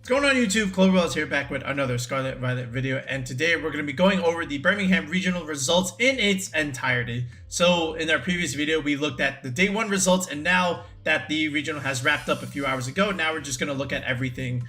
What's going on YouTube? Cloverwell's here back with another Scarlet Violet video, and today we're going to be going over the Birmingham Regional results in its entirety. So in our previous video we looked at the day one results, and now that the regional has wrapped up a few hours ago, now we're just going to look at everything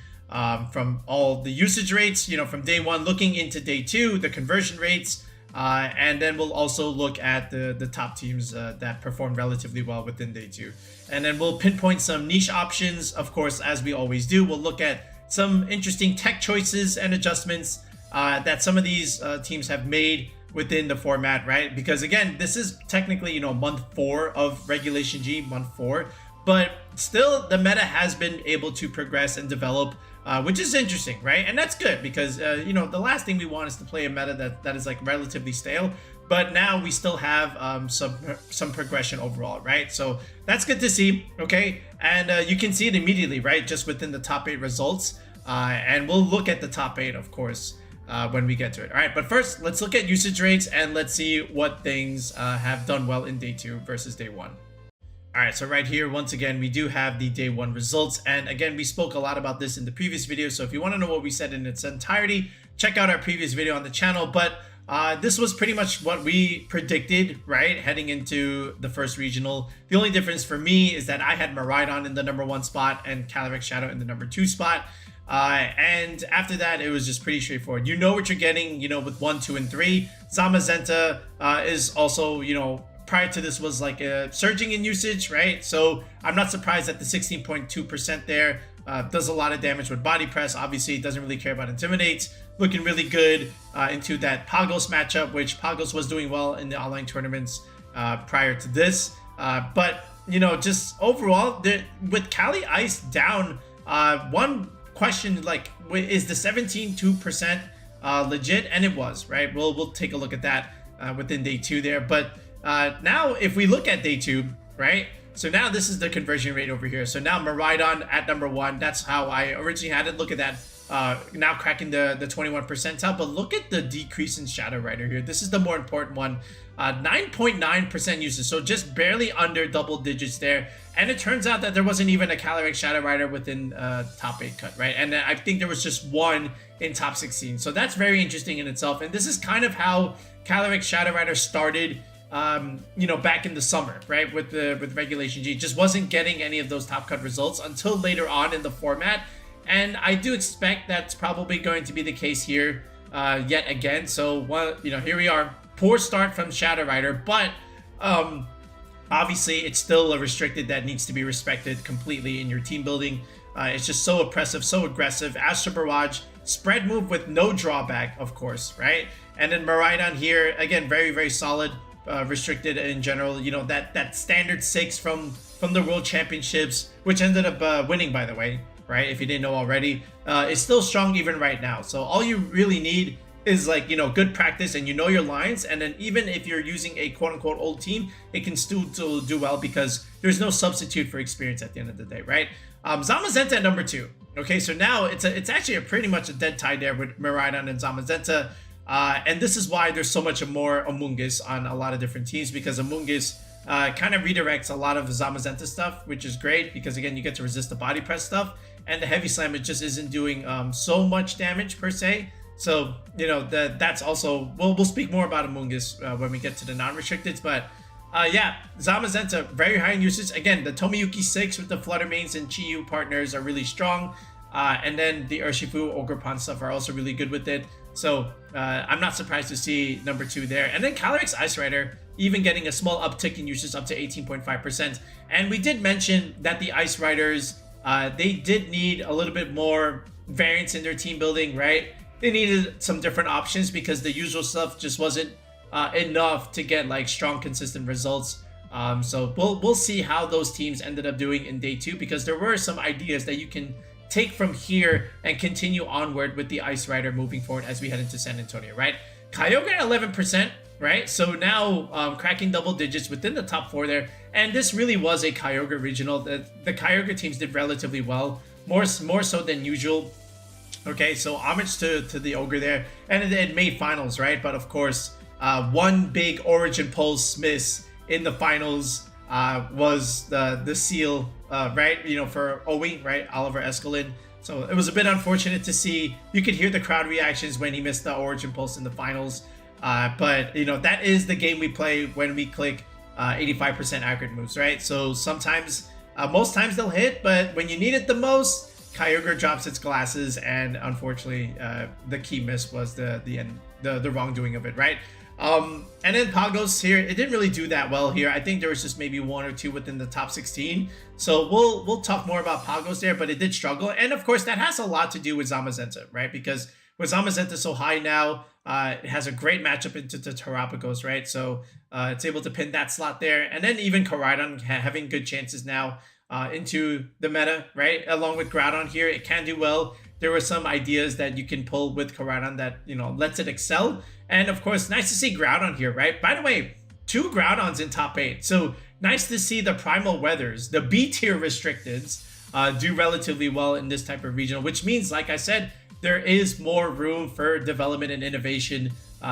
from all the usage rates, from day one looking into day two, the conversion rates, and then we'll also look at the top teams that performed relatively well within day two. And then we'll pinpoint some niche options, of course, as we always do. We'll look at some interesting tech choices and adjustments that some of these teams have made within the format, right? Because again, this is technically, month 4 of Regulation G, month 4, but still the meta has been able to progress and develop, which is interesting, right? And that's good because, the last thing we want is to play a meta that is like relatively stale. But now we still have some progression overall, right? So that's good to see, okay? And you can see it immediately, right? Just within the top 8 results. And we'll look at the top 8, of course, when we get to it. All right, but first, let's look at usage rates and let's see what things have done well in day 2 versus day 1. All right, so right here, once again, we do have the day 1 results. And again, we spoke a lot about this in the previous video. So if you want to know what we said in its entirety, check out our previous video on the channel. But this was pretty much what we predicted, right? Heading into the first regional. The only difference for me is that I had Miraidon in the number 1 spot and Calyrex-Shadow in the number 2 spot. And after that, it was just pretty straightforward. You know what you're getting, with 1, 2, and 3. Zamazenta is also, prior to this was like surging in usage, right? So I'm not surprised that the 16.2% there does a lot of damage with body press. Obviously, it doesn't really care about intimidates. Looking really good into that Pagos matchup, which Pagos was doing well in the online tournaments prior to this. But, just overall, with Calyrex-Ice down, one question, like, is the 17.2% legit? And it was, right? We'll take a look at that within day 2 there. But now, if we look at day 2, right? So now this is the conversion rate over here. So now Miraidon at number 1. That's how I originally had it. Look at that. Now cracking the 21 percentile, but look at the decrease in Shadow Rider here. This is the more important one. 9.9% usage, so just barely under double digits there. And it turns out that there wasn't even a Calyrex-Shadow Rider within top 8 cut, right? And I think there was just one in top 16. So that's very interesting in itself. And this is kind of how Calyrex-Shadow Rider started, back in the summer, right? With Regulation G. It just wasn't getting any of those top cut results until later on in the format. And I do expect that's probably going to be the case here yet again. So, here we are. Poor start from Shadow Rider, but obviously it's still a restricted that needs to be respected completely in your team building. It's just so oppressive, so aggressive. Astro Barrage, spread move with no drawback, of course, right? And then Miraidon here, again, very, very solid, restricted in general. That standard 6 from the World Championships, which ended up winning, by the way. Right, if you didn't know already, it's still strong even right now. So all you really need is good practice and your lines, and then even if you're using a quote-unquote old team, it can still do well because there's no substitute for experience at the end of the day, right? Zamazenta at number 2. Okay, so now it's actually pretty much a dead tie there with Miraidon and Zamazenta, and this is why there's so much more Amoongus on a lot of different teams, because Amoongus kind of redirects a lot of Zamazenta stuff, which is great because again you get to resist the body press stuff. And the heavy slam, it just isn't doing so much damage per se. So, that's also, we'll speak more about Amoongus when we get to the non-restricteds. But yeah, Zamazenta, very high in usage. Again, the Tomiyuki 6 with the Flutter Mains and Chiyu partners are really strong. And then the Urshifu, Ogerpon stuff are also really good with it. So I'm not surprised to see number 2 there. And then Calyrex-Ice Rider, even getting a small uptick in usage up to 18.5%. And we did mention that the Ice Riders, they did need a little bit more variance in their team building, right? They needed some different options because the usual stuff just wasn't enough to get like strong, consistent results. So we'll see how those teams ended up doing in day 2, because there were some ideas that you can take from here and continue onward with the Ice Rider moving forward as we head into San Antonio, right? Kyogre at 11%. Right, so now cracking double digits within the top 4 there, and this really was a Kyogre regional. The Kyogre teams did relatively well, more so than usual. Okay, so homage to the Ogre there, and it made finals, right? But of course, one big Origin Pulse miss in the finals was the seal, right? For OE, right? Oliver Eskowlin. So it was a bit unfortunate to see. You could hear the crowd reactions when he missed the Origin Pulse in the finals. But, you know, that is the game we play when we click 85% accurate moves, right? So sometimes, most times they'll hit, but when you need it the most, Kyogre drops its glasses, and unfortunately, the key miss was the wrongdoing of it, right? And then Pagos here, it didn't really do that well here. I think there was just maybe 1 or 2 within the top 16. So we'll talk more about Pagos there, but it did struggle. And of course, that has a lot to do with Zamazenta, right? Because with Zamazenta so high now, it has a great matchup into the Terapagos, right? So it's able to pin that slot there. And then even Koraidon having good chances now into the meta, right? Along with Groudon here, it can do well. There were some ideas that you can pull with Koraidon that, you know, lets it excel. And of course, nice to see Groudon here, right? By the way, 2 Groudons in top 8. So nice to see the Primal Weathers, the B tier restricteds, do relatively well in this type of regional, which means, like I said, there is more room for development and innovation.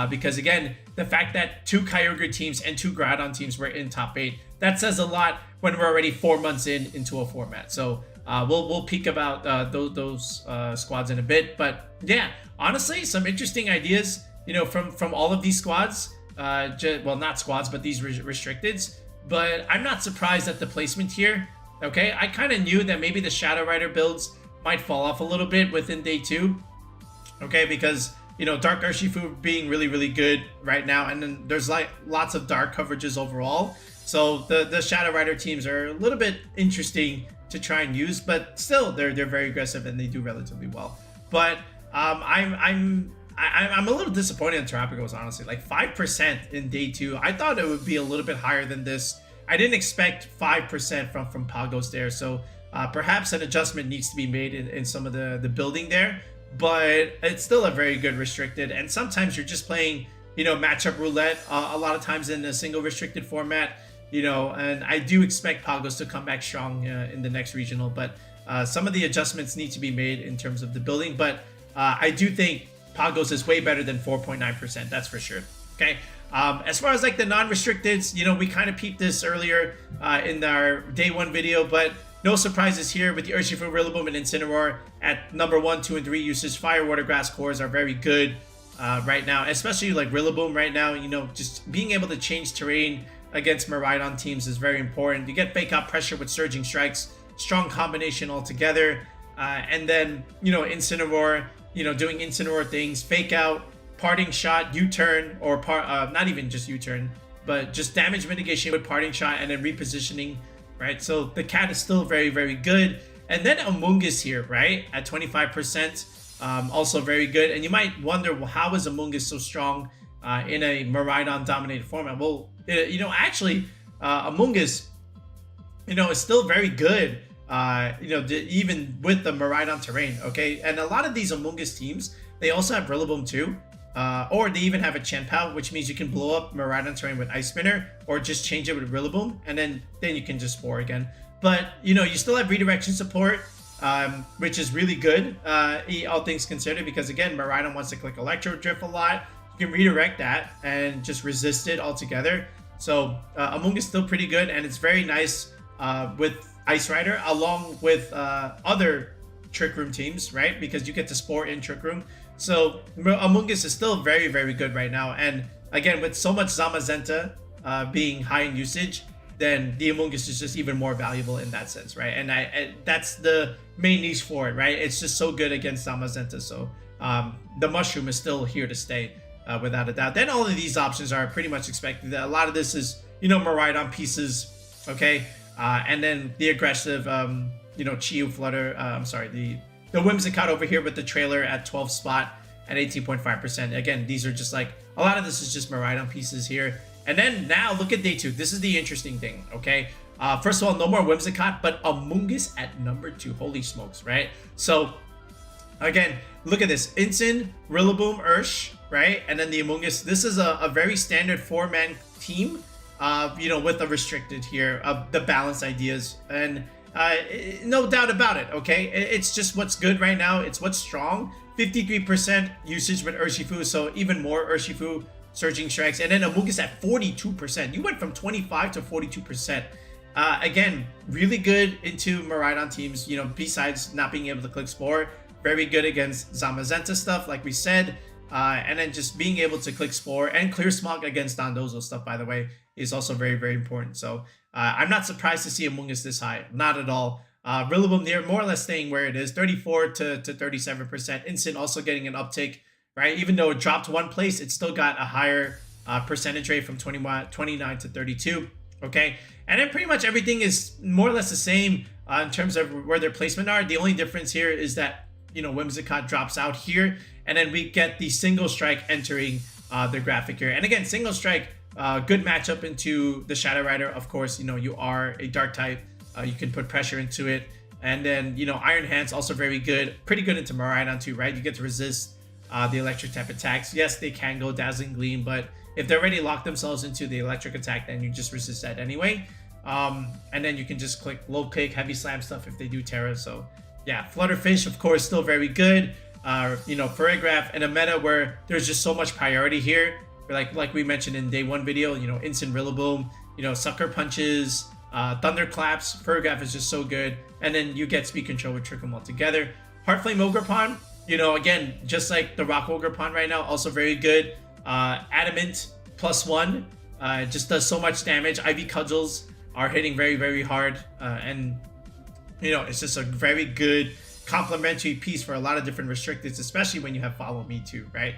Because again, the fact that 2 Kyogre teams and 2 Groudon teams were in top 8, that says a lot when we're already 4 months into a format. So we'll peek about those squads in a bit. But yeah, honestly, some interesting ideas, you know, from all of these squads. Well, not squads, but these restricteds. But I'm not surprised at the placement here. Okay, I kind of knew that maybe the Shadow Rider builds might fall off a little bit within day 2. Okay, because, you know, Dark Urshifu being really, really good right now, and then there's like lots of dark coverages overall. So the Shadow Rider teams are a little bit interesting to try and use, but still they're very aggressive and they do relatively well. But I'm a little disappointed in Terapagos, honestly. Like 5% in day 2. I thought it would be a little bit higher than this. I didn't expect 5% from Pagos there. So perhaps an adjustment needs to be made in some of the building there. But it's still a very good restricted. And sometimes you're just playing, you know, matchup roulette a lot of times in a single restricted format. You know, and I do expect Pagos to come back strong in the next regional. But some of the adjustments need to be made in terms of the building. But I do think Pagos is way better than 4.9%, that's for sure. Okay, as far as like the non-restricteds, you know, we kind of peeped this earlier in our day 1 video, but no surprises here with the Urshifu, Rillaboom, and Incineroar at number 1, 2, and 3 usage. Fire, Water, Grass cores are very good right now, especially like Rillaboom right now. You know, just being able to change terrain against Miraidon teams is very important. You get fake out pressure with Surging Strikes, strong combination altogether, and then, you know, Incineroar, you know, doing Incineroar things, fake out, parting shot, U-turn, or not even just U-turn, but just damage mitigation with parting shot and then repositioning, right? So the cat is still very, very good. And then Amoongus here, right, at 25%, also very good. And you might wonder, well, how is Amoongus so strong in a Miraidon dominated format? Well, you know, actually, Amoongus, you know, is still very good. You know, even with the Miraidon terrain, okay? And a lot of these Amoongus teams, they also have Rillaboom too. Or they even have a Chien-Pao, which means you can blow up Miraidon terrain with Ice Spinner, or just change it with Rillaboom, and then you can just Spore again. But, you know, you still have redirection support, which is really good, all things considered, because again, Miraidon wants to click Electro Drift a lot. You can redirect that and just resist it altogether. So Amoongus is still pretty good, and it's very nice with Ice Rider, along with other Trick Room teams, right? Because you get to Spore in Trick Room. So Amoongus is still very, very good right now. And again, with so much Zamazenta being high in usage, then the Amoongus is just even more valuable in that sense, right? And that's the main niche for it, right? It's just so good against Zamazenta. So the Mushroom is still here to stay without a doubt. Then all of these options are pretty much expected. A lot of this is, you know, Miraidon pieces, okay? And then the aggressive, you know, Chiyu Flutter, the Whimsicott over here with the trailer at 12th spot at 18.5%. Again, these are just like, a lot of this is just Miraidon pieces here. And then now look at day 2. This is the interesting thing, okay? First of all, no more Whimsicott, but Amoongus at number 2. Holy smokes, right? So, again, look at this. Incin, Rillaboom, Ursh, right? And then the Amoongus. This is a very standard 4-man team, you know, with a restricted here of the balance ideas. And no doubt about it, okay? It's just what's good right now. It's what's strong. 53% usage with Urshifu, so even more Urshifu Surging Strikes. And then Amoongus at 42%. You went from 25 to 42%. again, really good into Miraidon teams, you know, besides not being able to click Spore. Very good against Zamazenta stuff, like we said. And then just being able to click Spore and Clear Smog against Dondozo stuff, by the way, is also very, very important. So I'm not surprised to see Amoongus this high. Not at all. Rillaboom here, more or less staying where it is, 34 to 37%. Instant also getting an uptick, right? Even though it dropped one place, it still got a higher percentage rate from 29 to 32. Okay, and then pretty much everything is more or less the same in terms of where their placement are. The only difference here is that, you know, Whimsicott drops out here, and then we get the Single Strike entering the graphic here. And again, Single Strike, good matchup into the Shadow Rider. Of course, you know, you are a Dark type. You can put pressure into it. And then, you know, Iron Hands also very good. Pretty good into Miraidon too, right? You get to resist the electric type attacks. Yes, they can go Dazzling Gleam, but if they already lock themselves into the electric attack, then you just resist that anyway. And then you can just click low kick, heavy slam stuff if they do Terra. So yeah, Flutterfish, of course, still very good. You know, Paragraph in a meta where there's just so much priority here. Like we mentioned in day one video, you know, Instant Rillaboom, you know, Sucker Punches, Thunderclaps. Paragraph is just so good. And then you get Speed Control with Trick 'em all together. Heartflame Ogerpon, you know, again, just like the Rock Ogerpon right now, also very good. Adamant +1, just does so much damage. Ivy Cudgels are hitting very, very hard. And, you know, it's just a very good complementary piece for a lot of different restricteds, especially when you have Follow Me too, right?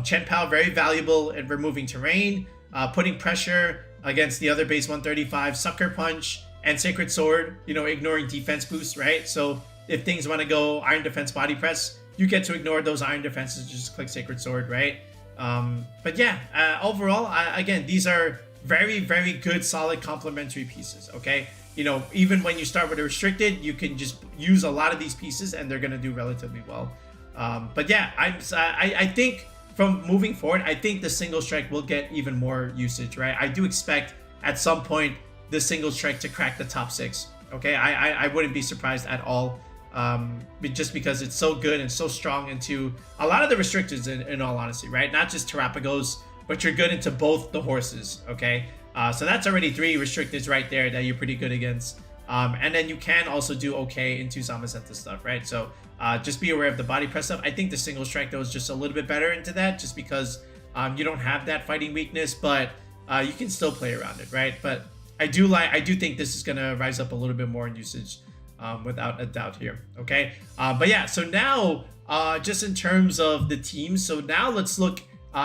Chen-Pao, very valuable at removing terrain, putting pressure against the other base 135, Sucker Punch, and Sacred Sword, you know, ignoring defense boosts, right? So if things want to go Iron Defense, Body Press, you get to ignore those Iron Defenses, just click Sacred Sword, right? But yeah, overall, again, these are very, very good, solid complementary pieces, okay? You know, even when you start with a restricted, you can just use a lot of these pieces and they're going to do relatively well. But yeah, I think from moving forward, I think the Single Strike will get even more usage, right? I do expect at some point the Single Strike to crack the top 6, okay? I wouldn't be surprised at all. Just because it's so good and so strong into a lot of the restrictions in all honesty, right? Not just Terapagos, but you're good into both the horses, okay? So that's already 3 restricteds right there that you're pretty good against. And then you can also do okay into Zamazenta stuff, right? So just be aware of the body press stuff. I think the Single Strike though is just a little bit better into that, just because you don't have that fighting weakness, but you can still play around it, right? But I do think this is gonna rise up a little bit more in usage. Without a doubt here, okay? But yeah, so now just in terms of the teams, so now let's look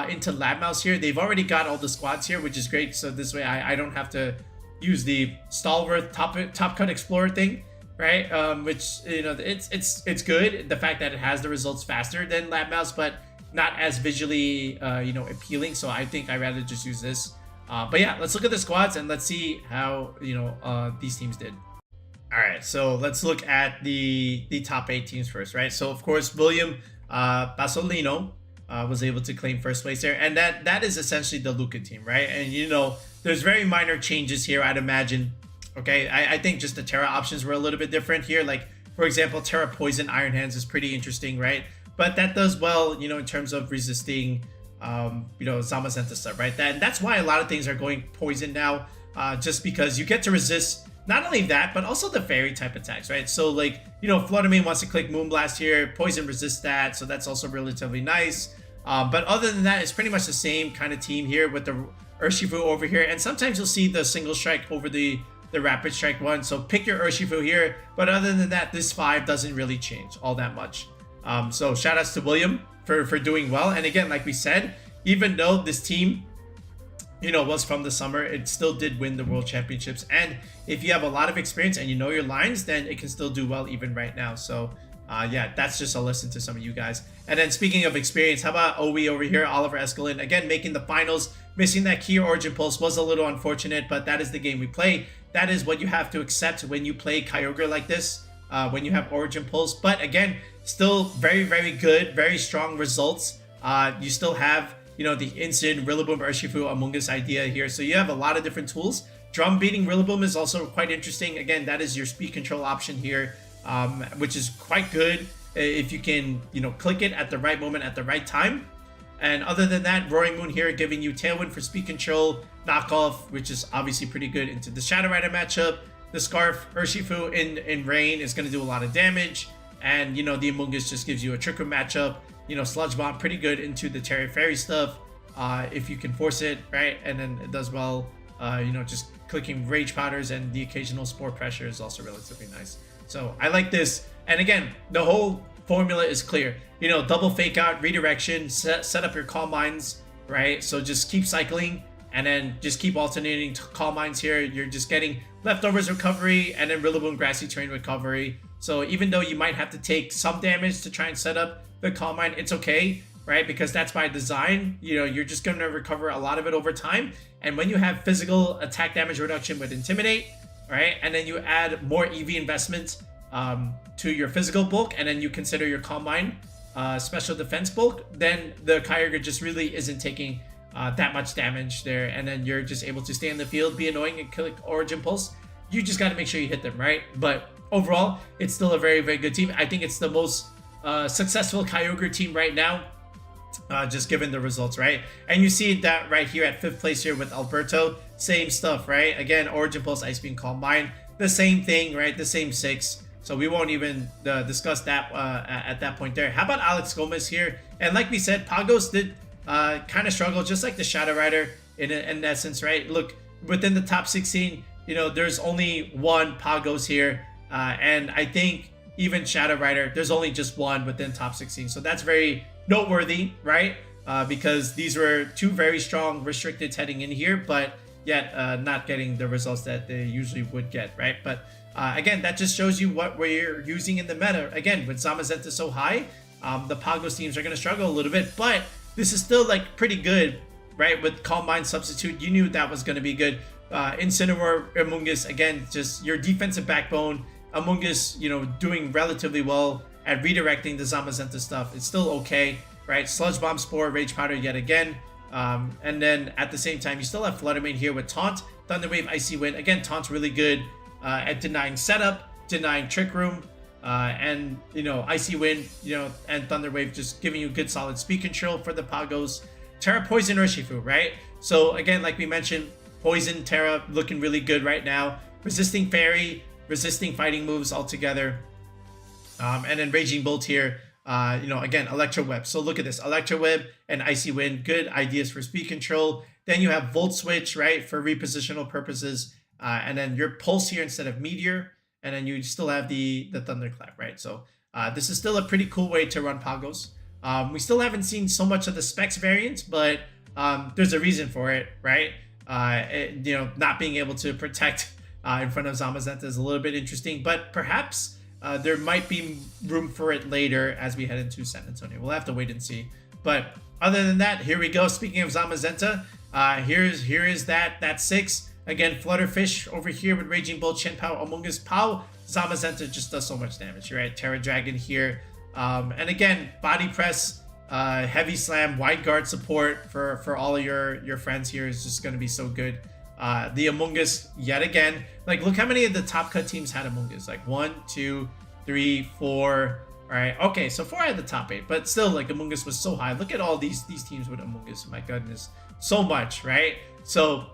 into Labmouse here. They've already got all the squads here, which is great. So this way I don't have to use the Stalworth top cut explorer thing, right? Which, you know, it's good, the fact that it has the results faster than Labmouse, but not as visually you know, appealing. So I think I'd rather just use this. But yeah, let's look at the squads and let's see how, you know, these teams did. All right, so let's look at the top 8 teams first, right? So of course, William Bassolino was able to claim first place there, and that is essentially the Luca team, right? And you know, there's very minor changes here, I'd imagine. Okay, I think just the Terra options were a little bit different here. Like for example, Terra Poison Iron Hands is pretty interesting, right? But that does well, you know, in terms of resisting, you know, Zamazenta stuff, right? That's why a lot of things are going Poison now, just because you get to resist. Not only that, but also the fairy type attacks, right? So like, you know, Fluttermane wants to click Moonblast here, Poison resists that, so that's also relatively nice. But other than that, it's pretty much the same kind of team here with the Urshifu over here, and sometimes you'll see the Single Strike over the Rapid Strike one, so pick your Urshifu here, but other than that, this 5 doesn't really change all that much. So shout outs to William for doing well, and again, like we said, even though this team, you know, was from the summer, it still did win the World Championships. And if you have a lot of experience and you know your lines, then it can still do well even right now. So yeah, that's just a lesson to some of you guys. And then speaking of experience, how about OE over here, Oliver Eskowlin, again, making the finals. Missing that key Origin Pulse was a little unfortunate, but that is the game we play. That is what you have to accept when you play Kyogre like this, when you have Origin Pulse. But again, still very, very good, very strong results. You still have, you know, the instant Rillaboom, Urshifu, Amoongus idea here. So you have a lot of different tools. Drum beating Rillaboom is also quite interesting. Again, that is your speed control option here, which is quite good if you can, you know, click it at the right moment at the right time. And other than that, Roaring Moon here giving you Tailwind for speed control, knockoff, which is obviously pretty good into the Shadow Rider matchup. The Scarf, Urshifu in Rain is going to do a lot of damage. And, you know, the Amoongus just gives you a Trick Room matchup. You know, Sludge Bomb pretty good into the Terra Fairy stuff if you can force it, right? And then it does well, you know, just clicking Rage Powders, and the occasional Spore Pressure is also relatively nice. So I like this. And again, the whole formula is clear. You know, double Fake Out, Redirection, set up your Calm Minds, right? So just keep cycling and then just keep alternating Calm Minds here. You're just getting Leftovers recovery and then Rillaboom Grassy Terrain recovery. So even though you might have to take some damage to try and set up the Calm Mind, it's okay, right? Because that's by design. You know, you're just going to recover a lot of it over time. And when you have physical attack damage reduction with Intimidate, right? And then you add more EV investment to your physical bulk, and then you consider your Calm Mind special defense bulk, then the Kyogre just really isn't taking that much damage there. And then you're just able to stay in the field, be annoying, and click Origin Pulse. You just got to make sure you hit them, right? But overall, it's still a very, very good team. I think it's the most successful Kyogre team right now, just given the results, right? And you see that right here at 5th place here with Alberto. Same stuff, right? Again, Origin Pulse, Ice Beam, Calm Mind. The same thing, right? The same 6. So we won't even discuss that at that point there. How about Alex Gomez here? And like we said, Pagos did kind of struggle, just like the Shadow Rider in essence, right? Look, within the top 16, you know, there's only one Pagos here. And I think even Shadow Rider, there's only just one within top 16. So that's very noteworthy, right? Because these were two very strong restricteds heading in here, but yet not getting the results that they usually would get, right? But again, that just shows you what we're using in the meta. Again, with Zamazenta so high, the Pagos teams are going to struggle a little bit, but this is still like pretty good, right? With Calm Mind substitute, you knew that was going to be good. Incineroar, Amoongus, again, just your defensive backbone. Amoongus, you know, doing relatively well at redirecting the Zamazenta stuff. It's still okay, right? Sludge Bomb, Spore, Rage Powder yet again. And then at the same time, you still have Flutter Mane here with Taunt, Thunder Wave, Icy Wind. Again, Taunt's really good at denying setup, denying Trick Room, and, you know, Icy Wind, you know, and Thunder Wave just giving you good solid speed control for the Pagos. Terra, Poison, Urshifu, right? So again, like we mentioned, Poison, Terra looking really good right now. Resisting Fairy, resisting fighting moves altogether. And then Raging Bolt here, you know, again, Electro Web. So look at this, Electro Web and Icy Wind, good ideas for speed control. Then you have Volt Switch, right, for repositional purposes. And then your Pulse here instead of Meteor. And then you still have the Thunderclap, right? So this is still a pretty cool way to run Pagos. We still haven't seen so much of the specs variants, but there's a reason for it, right? You know, not being able to protect in front of Zamazenta is a little bit interesting, but perhaps there might be room for it later as we head into San Antonio. We'll have to wait and see. But other than that, here we go. Speaking of Zamazenta, here is that 6. Again, Flutterfish over here with Raging Bolt, Shenpao, Amoongus, Pow. Zamazenta just does so much damage, right? Terra Dragon here. And again, Body Press, Heavy Slam, Wide Guard support for all of your friends here is just going to be so good. The Amoongus yet again. Like, look how many of the top cut teams had Amoongus. Like 1, 2, 3, 4. All right. Okay, so 4 had the top 8, but still, like, Amoongus was so high. Look at all these teams with Amoongus. My goodness, so much, right? So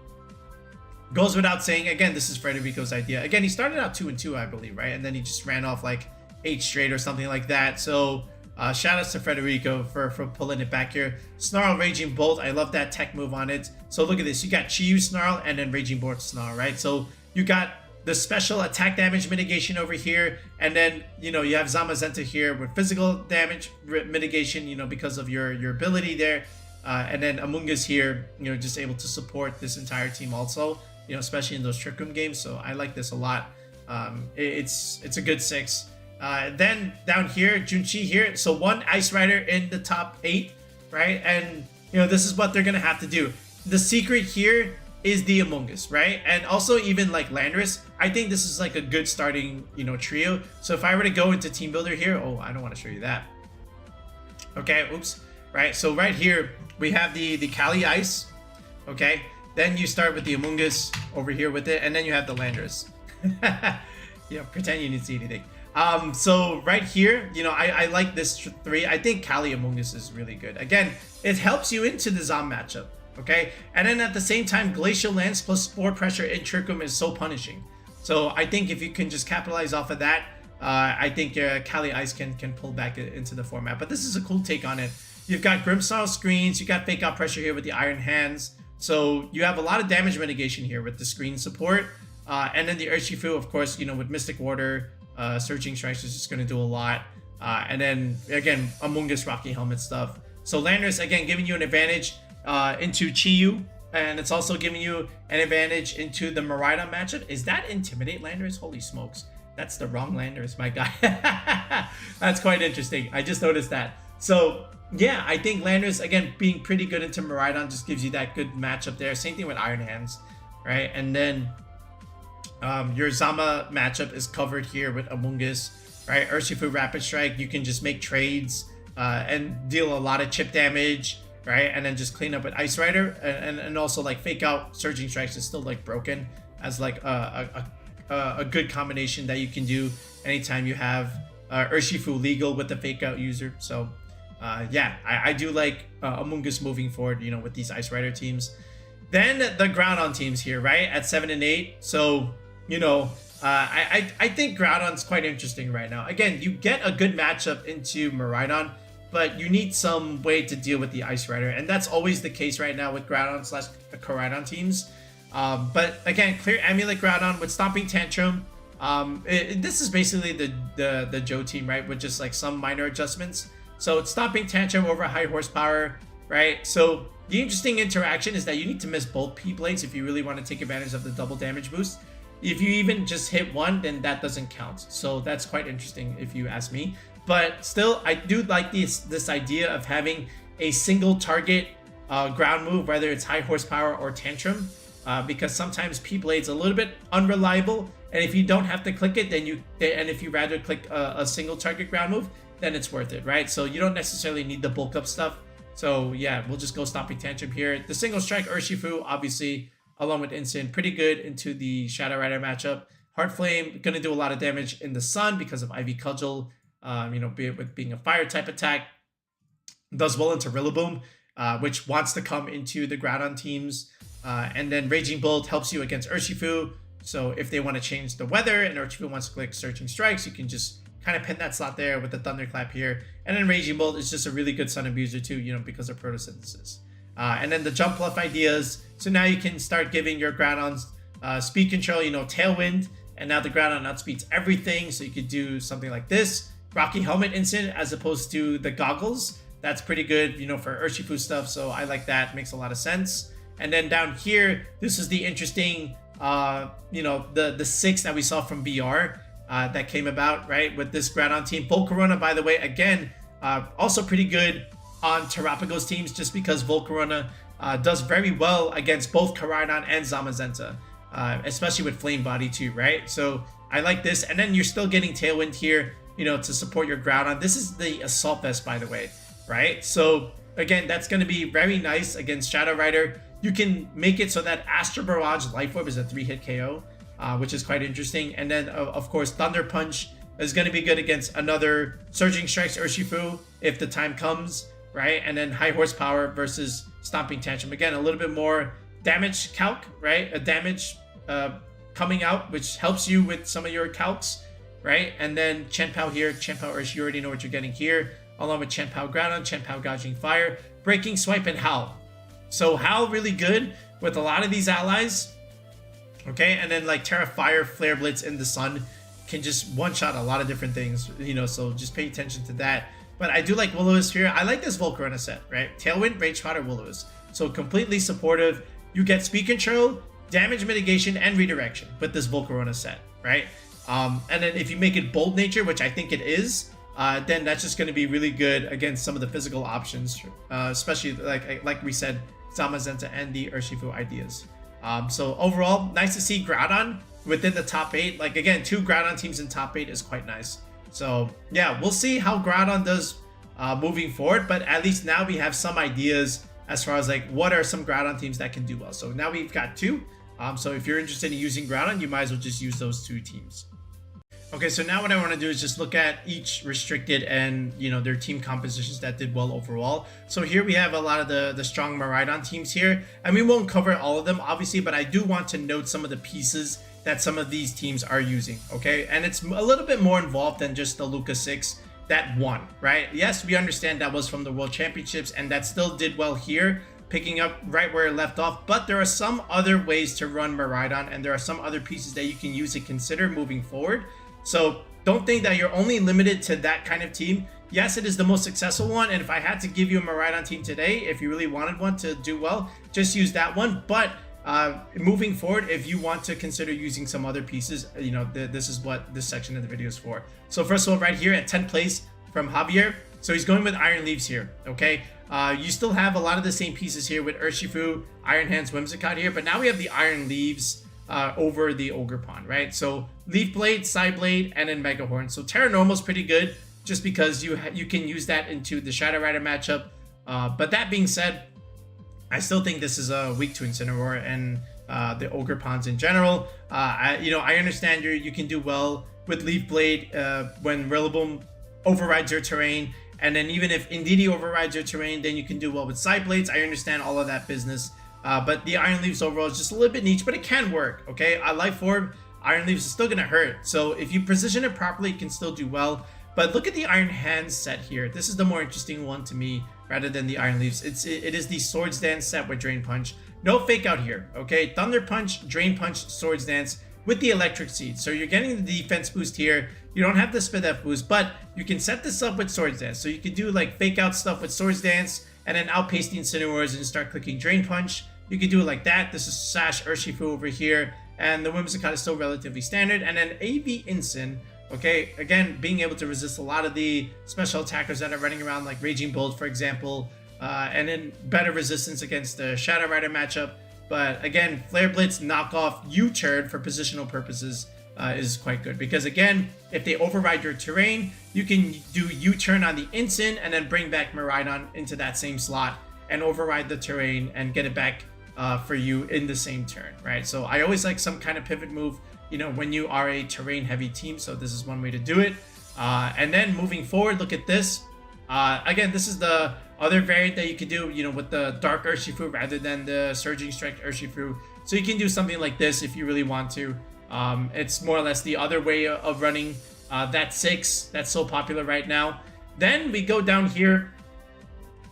goes without saying. Again, this is Frederico's idea. Again, he started out 2-2, I believe, right? And then he just ran off like 8 straight or something like that. So shout outs to Frederico for pulling it back here. Snarl, Raging Bolt. I love that tech move on it. So look at this. You got Chiyu Snarl and then Raging Bolt Snarl, right? So you got the special attack damage mitigation over here. And then, you know, you have Zamazenta here with physical damage mitigation, you know, because of your ability there. And then Amoongus here, you know, just able to support this entire team also, you know, especially in those Trick Room games. So I like this a lot. It's a good 6. Then down here, Junchi here. So 1 Ice Rider in the top 8, right? And, you know, this is what they're going to have to do. The secret here is the Amoongus, right? And also even like Landorus. I think this is like a good starting, you know, trio. So if I were to go into Team Builder here, oh, I don't want to show you that. Okay, oops. Right, so right here, we have the Calyrex-Ice, okay? Then you start with the Amoongus over here with it, and then you have the Landorus. Yeah, pretend you didn't see anything. So right here, you know, I like this 3. I think Amoongus is really good. Again, it helps you into the Zom matchup, okay? And then at the same time, Glacial Lance plus Spore Pressure in Trick Room is so punishing. So I think if you can just capitalize off of that, I think Calyrex-Ice can pull back into the format. But this is a cool take on it. You've got Grimmsnarl screens, you got Fake Out Pressure here with the Iron Hands. So you have a lot of damage mitigation here with the screen support. And then the Urshifu, of course, you know, with Mystic Water, Surging Strikes is just going to do a lot. And then, again, Amoongus Rocky Helmet stuff. So Landorus, again, giving you an advantage into Chi-Yu. And it's also giving you an advantage into the Miraidon matchup. Is that Intimidate Landorus? Holy smokes. That's the wrong Landorus, my guy. That's quite interesting. I just noticed that. So, yeah, I think Landorus, again, being pretty good into Miraidon just gives you that good matchup there. Same thing with Iron Hands, right? And then your Zama matchup is covered here with Amoongus, right? Urshifu Rapid Strike, you can just make trades and deal a lot of chip damage, right? And then just clean up with Ice Rider, and also like Fake Out Surging Strikes is still like broken as like a good combination that you can do anytime you have Urshifu legal with the Fake Out user. So yeah, I do like Amoongus moving forward, you know, with these Ice Rider teams. Then the Groudon teams here, right, at 7 and 8. So, you know, I think Groudon's quite interesting right now. Again, you get a good matchup into Miraidon, but you need some way to deal with the Ice Rider, and that's always the case right now with Groudon / Koraidon teams. But again, clear Amulet Groudon with Stomping Tantrum. This is basically the Joe team, right, with just like some minor adjustments. So it's Stomping Tantrum over High Horsepower, right? So the interesting interaction is that you need to miss both P-Blades if you really want to take advantage of the double damage boost. If you even just hit one, then that doesn't count. So that's quite interesting if you ask me. But still, I do like this idea of having a single target ground move, whether it's High Horsepower or Tantrum, because sometimes P-Blade's a little bit unreliable, and if you don't have to click it, and if you rather click a single target ground move, then it's worth it, right? So you don't necessarily need the bulk up stuff. So yeah, we'll just go Stomping Tantrum here. The single strike Urshifu, obviously, along with Instant, pretty good into the Shadow Rider matchup. Heart Flame, gonna do a lot of damage in the sun because of Ivy Cudgel, you know, being a fire type attack. Does well into Rillaboom, which wants to come into the Groudon teams. And then Raging Bolt helps you against Urshifu. So if they want to change the weather and Urshifu wants to click Searching Strikes, you can just kind of pin that slot there with the Thunderclap here. And then Raging Bolt is just a really good Sun Abuser too, you know, because of Photosynthesis. And then the Jump Fluff ideas. So now you can start giving your Groudons speed control, you know, Tailwind. And now the Groudon outspeeds everything. So you could do something like this. Rocky Helmet Instant as opposed to the Goggles. That's pretty good, you know, for Urshifu stuff. So I like that. Makes a lot of sense. And then down here, this is the interesting, you know, the 6 that we saw from BR that came about, right, with this Groudon team. Volcarona, by the way, again, also pretty good on Terapagos teams just because Volcarona does very well against both Koraidon and Zamazenta, especially with Flame Body too, right? So I like this. And then you're still getting Tailwind here, you know, to support your Groudon. This is the Assault Vest, by the way, right? So again, that's going to be very nice against Shadow Rider. You can make it so that Astro Barrage Life Orb is a 3-hit KO, which is quite interesting. And then, of course, Thunder Punch is going to be good against another Surging Strikes Urshifu if the time comes, right? And then High Horsepower versus Stomping Tantrum. Again, a little bit more damage calc, right? A damage coming out, which helps you with some of your calcs, right? And then Chien-Pao here, Chien-Pao Urshifu, you already know what you're getting here, along with Chien-Pao Groudon, Chien-Pao Gouging Fire, Breaking Swipe, and Howl. So Howl really good with a lot of these allies, okay? And then like Terra Fire, Flare Blitz in the sun can just one-shot a lot of different things, you know, so just pay attention to that. But I do like Will-O-Wisp here. I like this Volcarona set, right? Tailwind, Rage Powder, Will-O-Wisp. So completely supportive. You get speed control, damage mitigation, and redirection with this Volcarona set, right? And then if you make it Bold Nature, which I think it is, then that's just going to be really good against some of the physical options, especially like we said, Zamazenta and the Urshifu ideas. So overall, nice to see Groudon within the top 8. Like again, 2 Groudon teams in top 8 is quite nice. So yeah, we'll see how Groudon does moving forward, but at least now we have some ideas as far as like what are some Groudon teams that can do well. So now we've got 2. So if you're interested in using Groudon, you might as well just use those 2 teams. Okay, so now what I want to do is just look at each restricted and, you know, their team compositions that did well overall. So here we have a lot of the strong Miraidon teams here, and we won't cover all of them, obviously, but I do want to note some of the pieces that some of these teams are using, okay? And it's a little bit more involved than just the Luca 6 that won, right? Yes, we understand that was from the World Championships, and that still did well here, picking up right where it left off, but there are some other ways to run Miraidon, and there are some other pieces that you can use to consider moving forward. So don't think that you're only limited to that kind of team. Yes, it is the most successful one, and if I had to give you a Miraidon team today, if you really wanted one to do well, just use that one. But moving forward, if you want to consider using some other pieces, you know, this is what this section of the video is for. So first of all, right here at 10th place from Javier, so he's going with Iron Leaves here, okay? You still have a lot of the same pieces here with Urshifu, Iron Hands, Whimsicott here, but now we have the Iron Leaves over the Ogerpon, right? So Leaf Blade, Side Blade, and then Mega Horn. So Terra Normal's pretty good just because you can use that into the Shadow Rider matchup. But that being said, I still think this is weak to Incineroar and the Ogerpons in general. I understand you can do well with Leaf Blade when Rillaboom overrides your terrain, and then even if Indeedee overrides your terrain, then you can do well with Side Blades. I understand all of that business. But the Iron Leaves overall is just a little bit niche, but it can work, okay? Life Orb, Iron Leaves is still going to hurt. So if you position it properly, it can still do well. But look at the Iron Hands set here. This is the more interesting one to me rather than the Iron Leaves. It is the Swords Dance set with Drain Punch. No fake out here, okay? Thunder Punch, Drain Punch, Swords Dance with the Electric Seed. So you're getting the defense boost here. You don't have the Spidef boost, but you can set this up with Swords Dance. So you can do like fake out stuff with Swords Dance and then outpace the Incineroars and start clicking Drain Punch. You can do it like that. This is Sash Urshifu over here, and the Whimsicott is still relatively standard. And then AV Incin, okay, again, being able to resist a lot of the special attackers that are running around, like Raging Bolt, for example, and then better resistance against the Shadow Rider matchup. But again, Flare Blitz knockoff U-turn for positional purposes is quite good, because again, if they override your terrain, you can do U-turn on the Incin and then bring back Miraidon into that same slot and override the terrain and get it back for you in the same turn, right? So I always like some kind of pivot move, you know, when you are a terrain heavy team. So this is one way to do it. And then moving forward, look at this. Again, this is the other variant that you could do, you know, with the Dark Urshifu rather than the Surging Strike Urshifu. So you can do something like this if you really want to. It's more or less the other way of running that 6 that's so popular right now. Then we go down here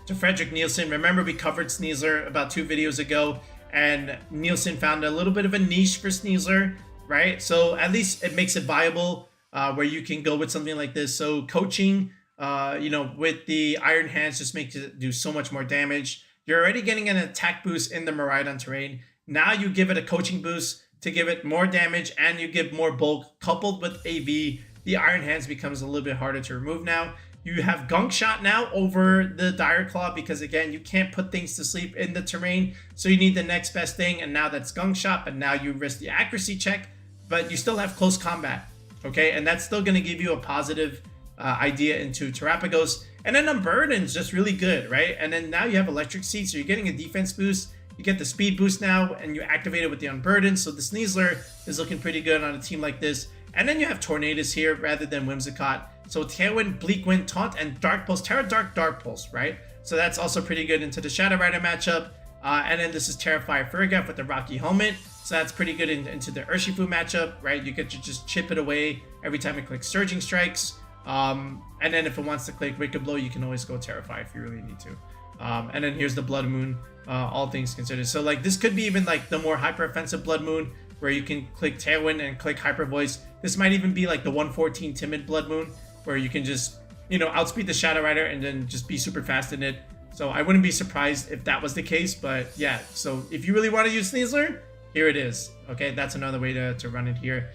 to Frederick Nielsen. Remember, we covered Sneasler about 2 videos ago, and Nielsen found a little bit of a niche for Sneasler, right? So at least it makes it viable where you can go with something like this. So coaching, you know, with the Iron Hands just makes it do so much more damage. You're already getting an attack boost in the Miraidon terrain. Now you give it a coaching boost to give it more damage, and you give more bulk coupled with AV. The Iron Hands becomes a little bit harder to remove now. You have Gunk Shot now over the Dire Claw because, again, you can't put things to sleep in the terrain. So you need the next best thing, and now that's Gunk Shot, but now you risk the accuracy check, but you still have close combat, okay? And that's still going to give you a positive idea into Terapagos. And then Unburden's just really good, right? And then now you have Electric Seed, so you're getting a defense boost. You get the speed boost now, and you activate it with the Unburden. So the Sneasler is looking pretty good on a team like this. And then you have Tornadus here rather than Whimsicott. So Tailwind, Bleak Wind, Taunt, and Dark Pulse. Terra Dark, Dark Pulse, right? So that's also pretty good into the Shadow Rider matchup. And then this is Terrify Ferrigaf with the Rocky Helmet. So that's pretty good into the Urshifu matchup, right? You get to just chip it away every time it clicks Surging Strikes. And then if it wants to click Wicked Blow, you can always go Terrify if you really need to. And then here's the Blood Moon, all things considered. So like this could be even like the more hyper offensive Blood Moon, where you can click Tailwind and click Hyper Voice. This might even be like the 114 Timid Blood Moon, where you can just, you know, outspeed the Shadow Rider and then just be super fast in it. So I wouldn't be surprised if that was the case, but yeah. So if you really want to use Sneasler, here it is. Okay, that's another way to run it here.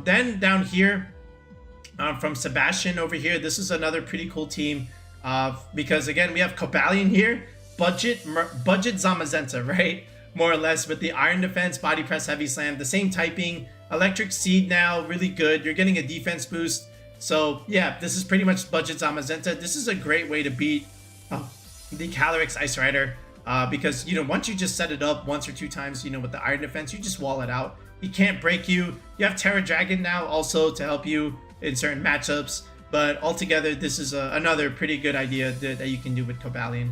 Then down here, from Sebastian over here, this is another pretty cool team. Because again, we have Cobalion here, budget Zamazenta, right? More or less with the Iron Defense, Body Press, Heavy Slam, the same typing. Electric Seed now, really good. You're getting a defense boost. So yeah, this is pretty much budget Zamazenta. This is a great way to beat the Calyrex-Ice Rider because, you know, once you just set it up once or 2 times, you know, with the Iron Defense, you just wall it out. He can't break you. You have Terra Dragon now also to help you in certain matchups. But altogether, this is another pretty good idea that you can do with Cobalion.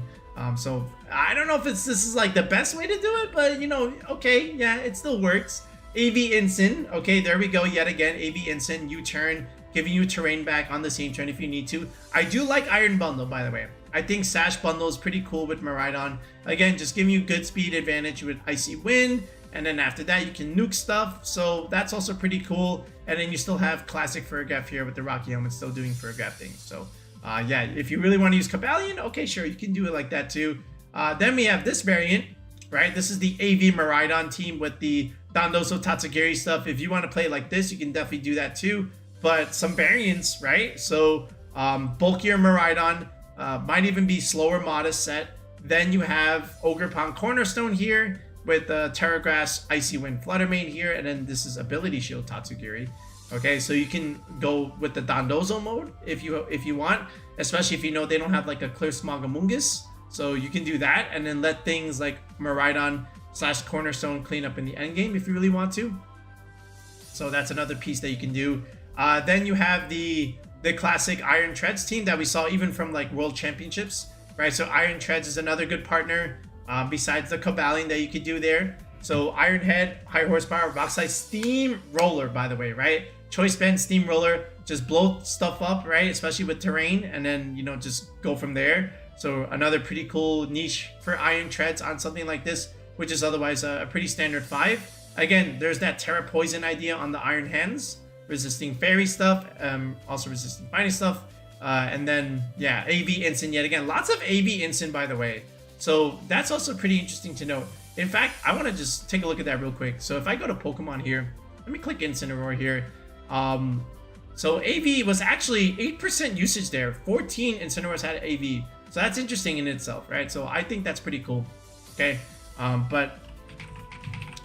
So I don't know if this is like the best way to do it, but you know, okay, yeah, it still works. AV Instant, okay, there we go yet again. AV Instant, U-turn, giving you terrain back on the same turn if you need to. I do like Iron Bundle, by the way. I think Sash Bundle is pretty cool with Miraidon. Again, just giving you good speed advantage with Icy Wind, and then after that you can nuke stuff, so that's also pretty cool. And then you still have classic Ferrigaf here with the Rocky Helmet still doing Ferrigaf things. So yeah, if you really want to use Cobalion, okay, sure, you can do it like that too. Then we have this variant, right? This is the AV Miraidon team with the Dondoso Tatsugiri stuff. If you want to play like this, you can definitely do that too. But some variants, right? So bulkier Miraidon, might even be slower modest set. Then you have Ogerpon Cornerstone here with Terra Grass, Icy Wind, Fluttermane here, and then this is Ability Shield Tatsugiri. Okay, so you can go with the Dondozo mode if you want, especially if you know they don't have like a Clear Smog Amoongus. So you can do that and then let things like Miraidon / Cornerstone clean up in the end game if you really want to. So that's another piece that you can do. Then you have the classic Iron Treads team that we saw even from like World Championships, right? So Iron Treads is another good partner besides the Cobalion that you could do there. So Iron Head, High Horsepower, Rock Slide, Steam Roller, by the way, right? Choice Band, Steam Roller, just blow stuff up, right? Especially with terrain, and then, you know, just go from there. So another pretty cool niche for Iron Treads on something like this, which is otherwise a pretty standard 5. Again, there's that Terra Poison idea on the Iron Hands, resisting fairy stuff, also resisting fighting stuff. And then, yeah, AV Instant yet again. Lots of AV Instant, by the way. So that's also pretty interesting to note. In fact, I want to just take a look at that real quick. So if I go to Pokemon here, let me click Incineroar here. So AV was actually 8% usage there. 14 Incineroars had AV. So that's interesting in itself, right? So I think that's pretty cool. Okay. But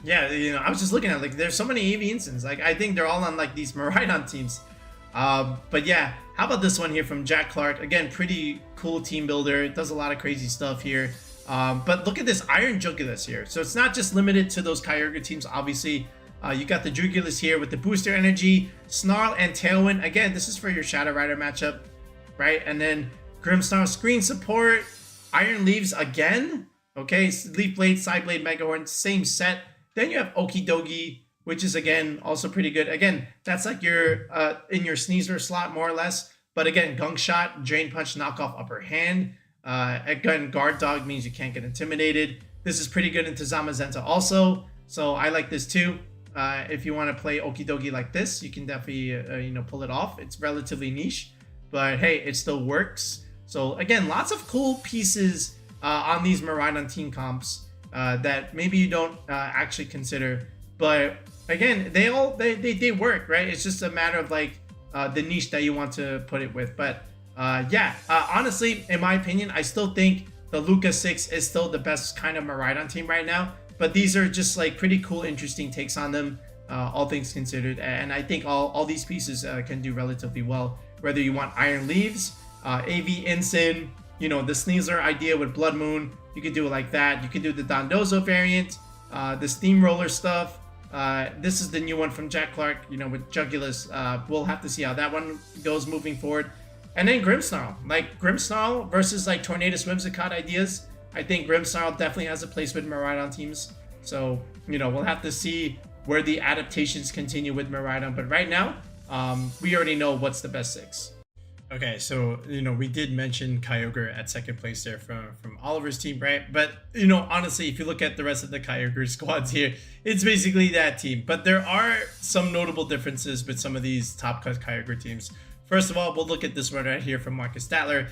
yeah, you know, I was just looking at like there's so many AV instants. Like I think they're all on like these Miraidon teams. But yeah, how about this one here from Jack Clark? Again, pretty cool team builder. It does a lot of crazy stuff here. But look at this Iron Jugulis here. So it's not just limited to those Kyogre teams, obviously. You got the Jugulis here with the booster energy, Snarl and Tailwind. Again, this is for your Shadow Rider matchup, right? And then Grimmsnarl screen support, Iron Leaves again. Okay, Leaf Blade, Side Blade, Mega Horn, same set. Then you have Okidogi, which is again also pretty good. Again, that's like your in your Sneasler slot more or less. But again, Gunk Shot, Drain Punch, Knockoff, Upper Hand. Again, Guard Dog means you can't get intimidated. This is pretty good into Zamazenta also. So I like this too. If you want to play Okidogi like this, you can definitely you know, pull it off. It's relatively niche, but hey, it still works. So again, lots of cool pieces on these Miraidon team comps that maybe you don't actually consider, but again, they work, right? It's just a matter of like the niche that you want to put it with. But yeah, honestly, in my opinion, I still think the Luca 6 is still the best kind of Miraidon team right now. But these are just like pretty cool, interesting takes on them, all things considered. And I think all these pieces can do relatively well. Whether you want Iron Leaves, AV Instant, you know, the Sneasler idea with Blood Moon, you could do it like that. You could do the Dondozo variant, the Steamroller stuff. This is the new one from Jack Clark, you know, with Jugulis. We'll have to see how that one goes moving forward. And then Grimmsnarl, like Grimmsnarl versus like Tornadus Whimsicott ideas. I think Grimmsnarl definitely has a place with Miraidon teams. So, you know, we'll have to see where the adaptations continue with Miraidon. But right now, we already know what's the best 6. Okay, so, you know, we did mention Kyogre at second place there from Oliver's team, right? But, you know, honestly, if you look at the rest of the Kyogre squads here, it's basically that team. But there are some notable differences with some of these top-cut Kyogre teams. First of all, we'll look at this one right here from Marcus Statler.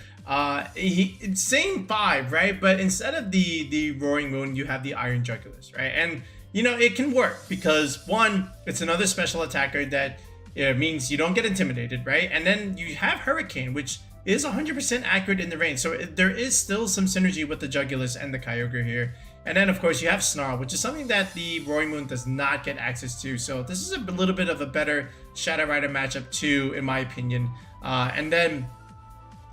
Same 5, right? But instead of the Roaring Moon, you have the Iron Jugulis, right? And, you know, it can work because, one, it's another special attacker that means you don't get intimidated, right? And then you have Hurricane, which is 100% accurate in the range. So there is still some synergy with the Jugulis and the Kyogre here. And then, of course, you have Snarl, which is something that the Roaring Moon does not get access to. So this is a little bit of a better Shadow Rider matchup too, in my opinion. And then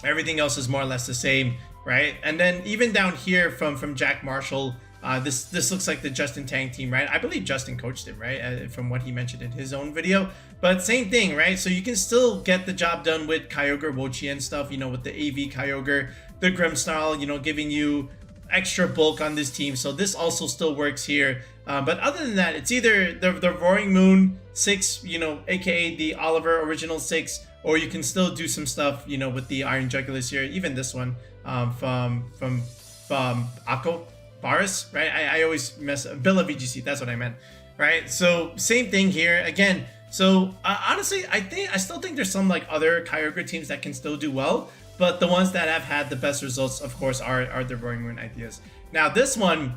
everything else is more or less the same, right? And then even down here from Jack Marshall, This looks like the Justin Tang team, right? I believe Justin coached it, right? From what he mentioned in his own video. But same thing, right? So you can still get the job done with Kyogre, Wochi, and stuff, you know, with the AV Kyogre, the Grimmsnarl, you know, giving you extra bulk on this team. So this also still works here. But other than that, it's either the Roaring Moon 6, you know, aka the Oliver original 6, or you can still do some stuff, you know, with the Iron Jugulus here. Even this one from Akko Baris, right? I always mess up. Billa VGC, that's what I meant, right? So same thing here again. So honestly, I still think there's some like other Kyogre teams that can still do well, but the ones that have had the best results, of course, are the Roaring Moon ideas. Now this one,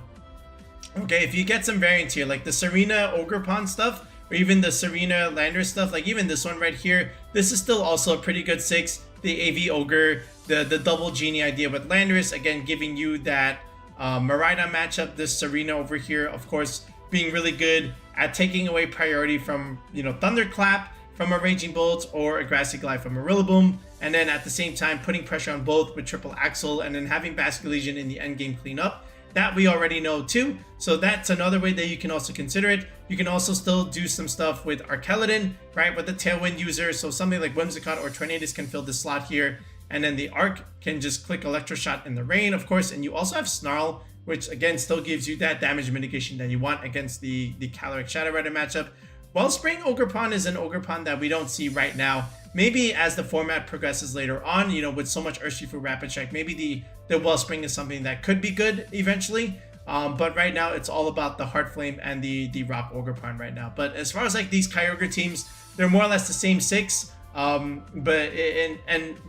okay, if you get some variants here, like the Serena Ogerpon stuff, or even the Serena Lander stuff, like even this one right here, this is still also a pretty good 6. The AV Ogre, the double Genie idea with Landorus, again, giving you that Miraidon matchup. This Serena over here, of course, being really good at taking away priority from, you know, Thunderclap from a Raging Bolt or a Grassy Glide from a Rillaboom, and then at the same time putting pressure on both with Triple Axle, and then having Basculation in the endgame cleanup. That we already know too, so that's another way that you can also consider it. You can also still do some stuff with Arceladon, right, with the Tailwind user, so something like Whimsicott or Tornadus can fill this slot here, and then the Arc can just click Electroshot in the rain, of course, and you also have Snarl, which again still gives you that damage mitigation that you want against the Calyrex-Shadow Rider matchup. Wellspring Ogerpon is an Ogerpon that we don't see right now. Maybe as the format progresses later on, you know, with so much Urshifu Rapid Strike, maybe the Wellspring is something that could be good eventually. But right now, it's all about the Heart Flame and the Rock Ogerpon right now. But as far as like these Kyogre teams, they're more or less the same 6. But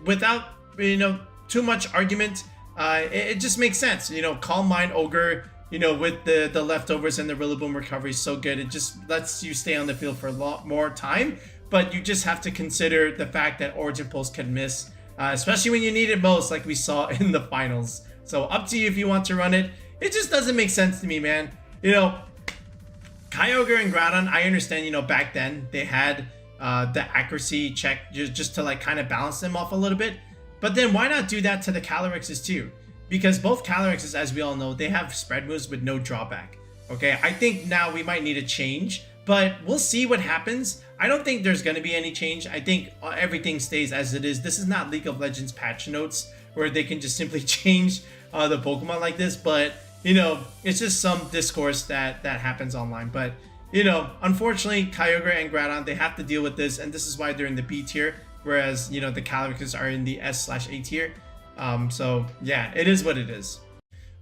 without, you know, too much argument, it just makes sense. You know, Calm Mind Ogre, you know, with the leftovers and the Rillaboom recovery is so good. It just lets you stay on the field for a lot more time. But you just have to consider the fact that Origin Pulse can miss, especially when you need it most, like we saw in the finals. So up to you if you want to run it. It just doesn't make sense to me, man. You know, Kyogre and Groudon, I understand, you know, back then they had the accuracy check just to like kind of balance them off a little bit. But then why not do that to the Calyrexes too? Because both Calyrexes, as we all know, they have spread moves with no drawback. Okay, I think now we might need a change, but we'll see what happens. I don't think there's going to be any change. I think everything stays as it is. This is not League of Legends patch notes where they can just simply change the Pokemon like this. But, you know, it's just some discourse that happens online. But, you know, unfortunately, Kyogre and Groudon, they have to deal with this. And this is why they're in the B tier. Whereas, you know, the Calyrex are in the S/A tier. So, yeah, it is what it is.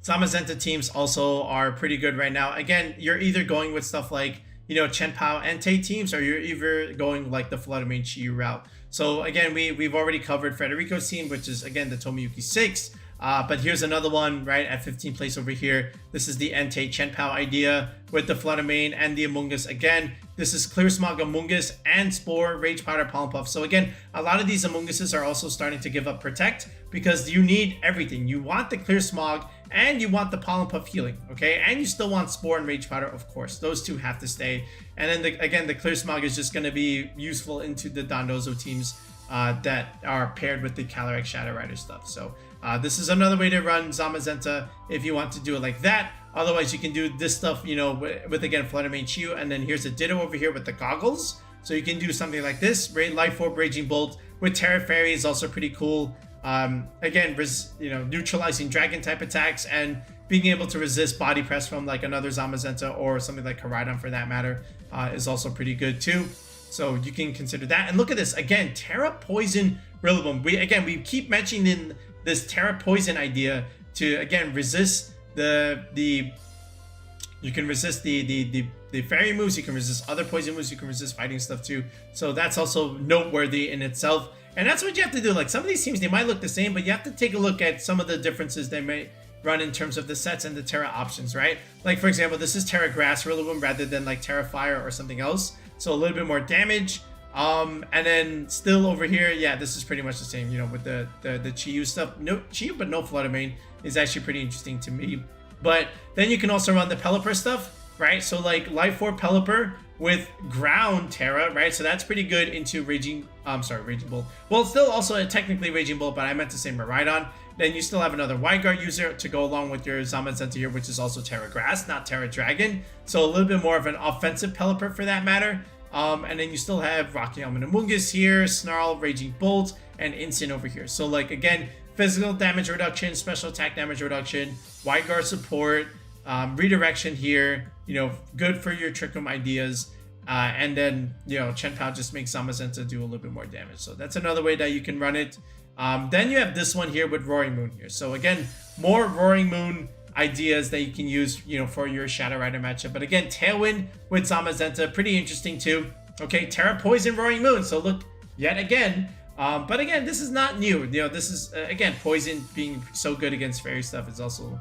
Zamazenta teams also are pretty good right now. Again, you're either going with stuff like, you know, Chien-Pao and Tay teams, or you're either going like the Floodamain Chiyu route. So again, we've already covered Federico's team, which is again the Tomiyuki 6. But here's another one right at 15th place over here. This is the Entei Chien-Pao idea with the Floodamain and the Amoongus. Again, this is Clear Smog Amoongus and Spore, Rage Powder, Pollen Puff. So again, a lot of these Amoonguses are also starting to give up Protect because you need everything. You want the Clear Smog and you want the Pollen Puff healing, okay? And you still want Spore and Rage Powder, of course. Those two have to stay. And then, again, the Clear Smog is just going to be useful into the Dondozo teams that are paired with the Calyrex-Shadow Rider stuff. So this is another way to run Zamazenta if you want to do it like that. Otherwise, you can do this stuff, you know, with again, Floodamain Chiyu. And then here's a Ditto over here with the goggles. So you can do something like this. Life Orb, Raging Bolt with Terra Fairy is also pretty cool. Again, you know, neutralizing dragon type attacks and being able to resist body press from like another Zamazenta or something like Koraidon for that matter is also pretty good too. So you can consider that. And look at this again, Terra Poison Rillaboom. We keep mentioning this Terra Poison idea to again resist you can resist the fairy moves, you can resist other poison moves, you can resist fighting stuff too. So that's also noteworthy in itself. And that's what you have to do. Like some of these teams, they might look the same, but you have to take a look at some of the differences they may run in terms of the sets and the Terra options, right? Like for example, this is Terra Grass Rillaboom rather than like Terra Fire or something else. So a little bit more damage. And then still over here, yeah, this is pretty much the same, you know, with the Chiyu stuff. No Chiyu, but no Floodamain is actually pretty interesting to me. But then you can also run the Pelipper stuff, right? So like Life Orb Pelipper with Ground Terra, right? So that's pretty good into Raging I'm sorry, Raging Bolt. Well, it's still also technically Raging Bolt, but I meant to say Miraidon. Then you still have another Wide Guard user to go along with your Zamazenta here, which is also Terra Grass, not Terra Dragon. So a little bit more of an offensive Pelipper for that matter. And then you still have Rocky Helm and Amoongus here, Snarl, Raging Bolt, and Instant over here. So like, again, physical damage reduction, special attack damage reduction, Wide Guard support, redirection here, you know, good for your Trick Room ideas. And then, you know, Chien-Pao just makes Zamazenta do a little bit more damage. So that's another way that you can run it. Then you have this one here with Roaring Moon here. So again, more Roaring Moon ideas that you can use, you know, for your Shadow Rider matchup. But again, Tailwind with Zamazenta, pretty interesting too. Okay, Terra Poison, Roaring Moon. So look, yet again. But again, this is not new. You know, this is, again, Poison being so good against fairy stuff is also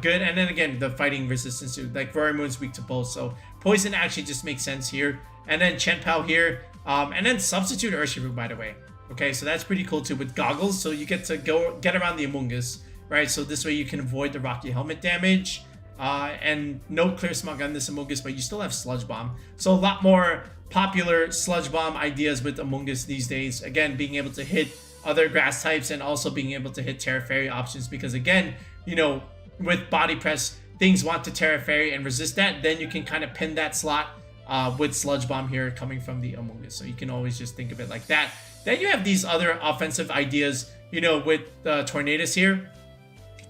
good. And then again, the fighting resistance to, like, Roaring Moon's weak to both. So Poison actually just makes sense here. And then Chien-Pao here. And then substitute Urshifu, by the way. Okay, so that's pretty cool too with Goggles. So you get to get around the Amoongus, right? So this way you can avoid the Rocky Helmet damage. And no Clear Smog on this Amoongus, but you still have Sludge Bomb. So a lot more popular Sludge Bomb ideas with Amoongus these days. Again, being able to hit other grass types and also being able to hit Terra Fairy options. Because again, you know, with Body Press, things want to Terra Fairy and resist that. Then you can kind of pin that slot with Sludge Bomb here coming from the Amoongus. So you can always just think of it like that. Then you have these other offensive ideas, you know, with Tornadus here.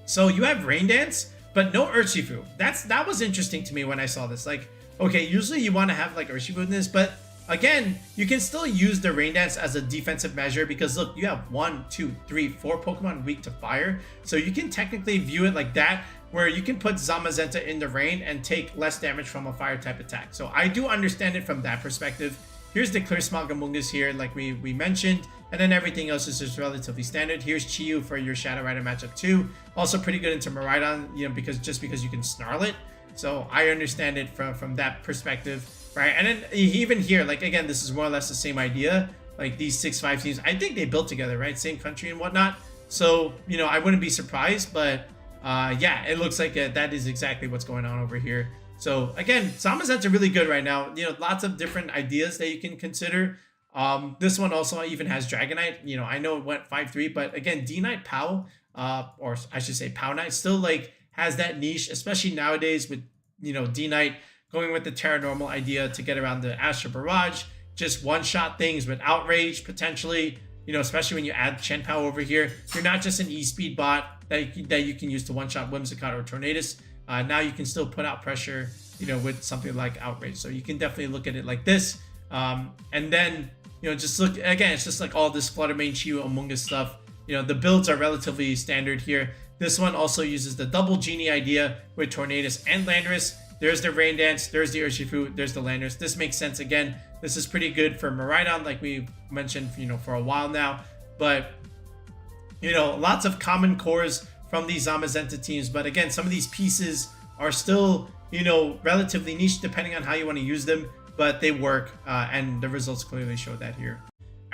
So you have Rain Dance, but no Urshifu. That was interesting to me when I saw this. Like, okay, usually you want to have like Urshifu in this, but again, you can still use the Rain Dance as a defensive measure because look, you have 1, 2, 3, 4 Pokemon weak to fire. So you can technically view it like that, where you can put Zamazenta in the rain and take less damage from a fire type attack. So I do understand it from that perspective. Here's the Clear Smog Amoongus here, like we mentioned, and then everything else is just relatively standard. Here's Chiyu for your Shadow Rider matchup too. Also pretty good into Miraidon, you know, because you can snarl it. So I understand it from that perspective, right? And then even here, like again, this is more or less the same idea. Like these 6-5 teams, I think they built together, right? Same country and whatnot. So, you know, I wouldn't be surprised, but yeah, it looks like that is exactly what's going on over here. So again, Zamazenta really good right now. You know, lots of different ideas that you can consider. This one also even has Dragonite. You know, I know it went 5-3, but again, D-Knight Pow, or I should say Pow Knight, still like has that niche, especially nowadays with, you know, D-Knight going with the Terra Normal idea to get around the Astral Barrage, just one-shot things with Outrage potentially. You know, especially when you add Chien-Pao over here, you're not just an E-Speed bot that you can use to one-shot Whimsicott or Tornadus. Now you can still put out pressure, you know, with something like Outrage. So you can definitely look at it like this. And then, you know, just look, again, it's just like all this Flutter Mane, Chiyu, Amoongus stuff. You know, the builds are relatively standard here. This one also uses the double Genie idea with Tornadus and Landorus. There's the Rain Dance, there's the Urshifu, there's the Landorus. This makes sense. Again, this is pretty good for Miraidon, like we mentioned, you know, for a while now. But, you know, lots of common cores from these Zamazenta teams. But again, some of these pieces are still, you know, relatively niche depending on how you want to use them. But they work, and the results clearly show that here.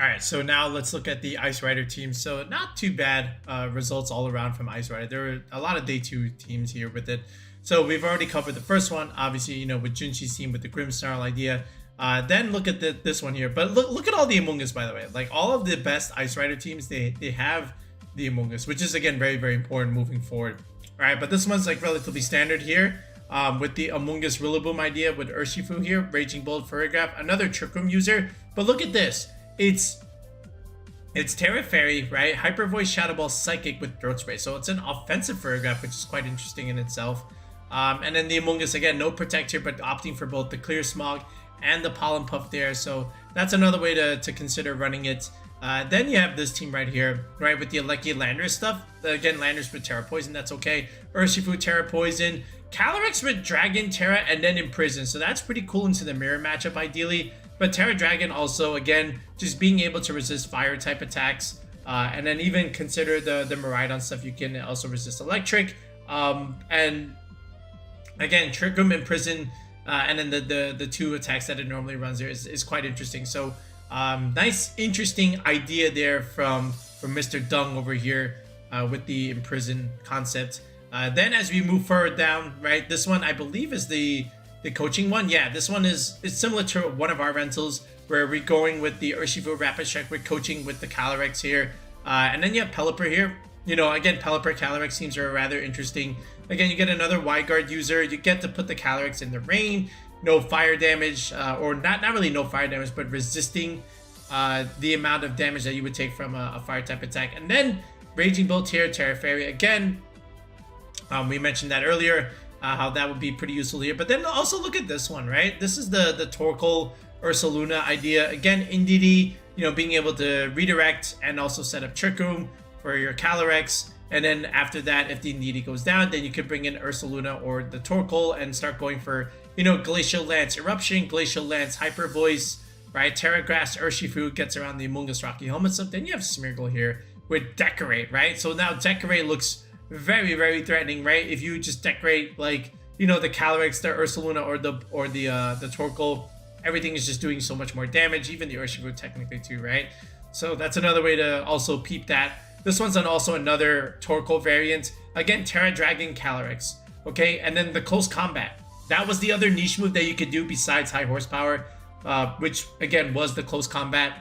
All right, so now let's look at the Ice Rider team. So not too bad results all around from Ice Rider. There were a lot of day 2 teams here with it. So we've already covered the first one, obviously, you know, with Junshi's team with the Grimmsnarl idea. Then look at this one here. But look at all the Amoongus, by the way. Like all of the best Ice Rider teams, they have the Amoongus, which is again very, very important moving forward. All right, but this one's like relatively standard here. With the Amoongus Rillaboom idea with Urshifu here, Raging Bolt, Furrygraph, another Trick Room user. But look at this. It's Terra Fairy, right? Hyper Voice, Shadow Ball, Psychic with Throat Spray. So it's an offensive Furrygraph, which is quite interesting in itself. And then the Amoongus, again, no Protect here, but opting for both the Clear Smog and the Pollen Puff there. So that's another way to consider running it. Then you have this team right here, right, with the Alecki Landorus stuff. Again, Landorus with Terra Poison, that's okay. Urshifu, Terra Poison. Calyrex with Dragon, Terra, and then Imprison. So that's pretty cool into the mirror matchup, ideally. But Terra Dragon also, again, just being able to resist fire type attacks. And then even consider the Miraidon stuff. You can also resist electric. And again, Trick Room, Imprison, and then the 2 attacks that it normally runs there is quite interesting. So nice, interesting idea there from Mr. Dung over here with the Imprison concept. Then as we move forward down, right, this one I believe is the the coaching one. Yeah, this one is similar to one of our rentals where we're going with the Urshifu Rapid Strike. We're coaching with the Calyrex here. And then you have Pelipper here. You know, again, Pelipper Calyrex teams are rather interesting. Again, you get another wide guard user. You get to put the Calyrex in the rain. No fire damage, or not really no fire damage, but resisting the amount of damage that you would take from a fire type attack. And then Raging Bolt here, Terra Fairy again. We mentioned that earlier, how that would be pretty useful here. But then also look at this one, right? This is the Torkoal Ursaluna idea. Again, Indeedee, you know, being able to redirect and also set up Trick Room for your Calyrex. And then after that, if the Indeedee goes down, then you could bring in Ursaluna or the Torkoal and start going for, you know, Glacial Lance Eruption, Glacial Lance Hyper Voice, right? Terra Grass Urshifu gets around the Amoongus Rocky Helmet stuff. Then you have Smeargle here with Decorate, right? So now Decorate looks very, very threatening, right? If you just decorate, like, you know, the Calyrex, the Ursaluna, or the Torkoal, everything is just doing so much more damage. Even the Urshifu technically too, right? So that's another way to also peep that. This one's also another Torkoal variant. Again, Terra Dragon Calyrex, okay? And then the Close Combat. That was the other niche move that you could do besides High Horsepower, which again was the Close Combat.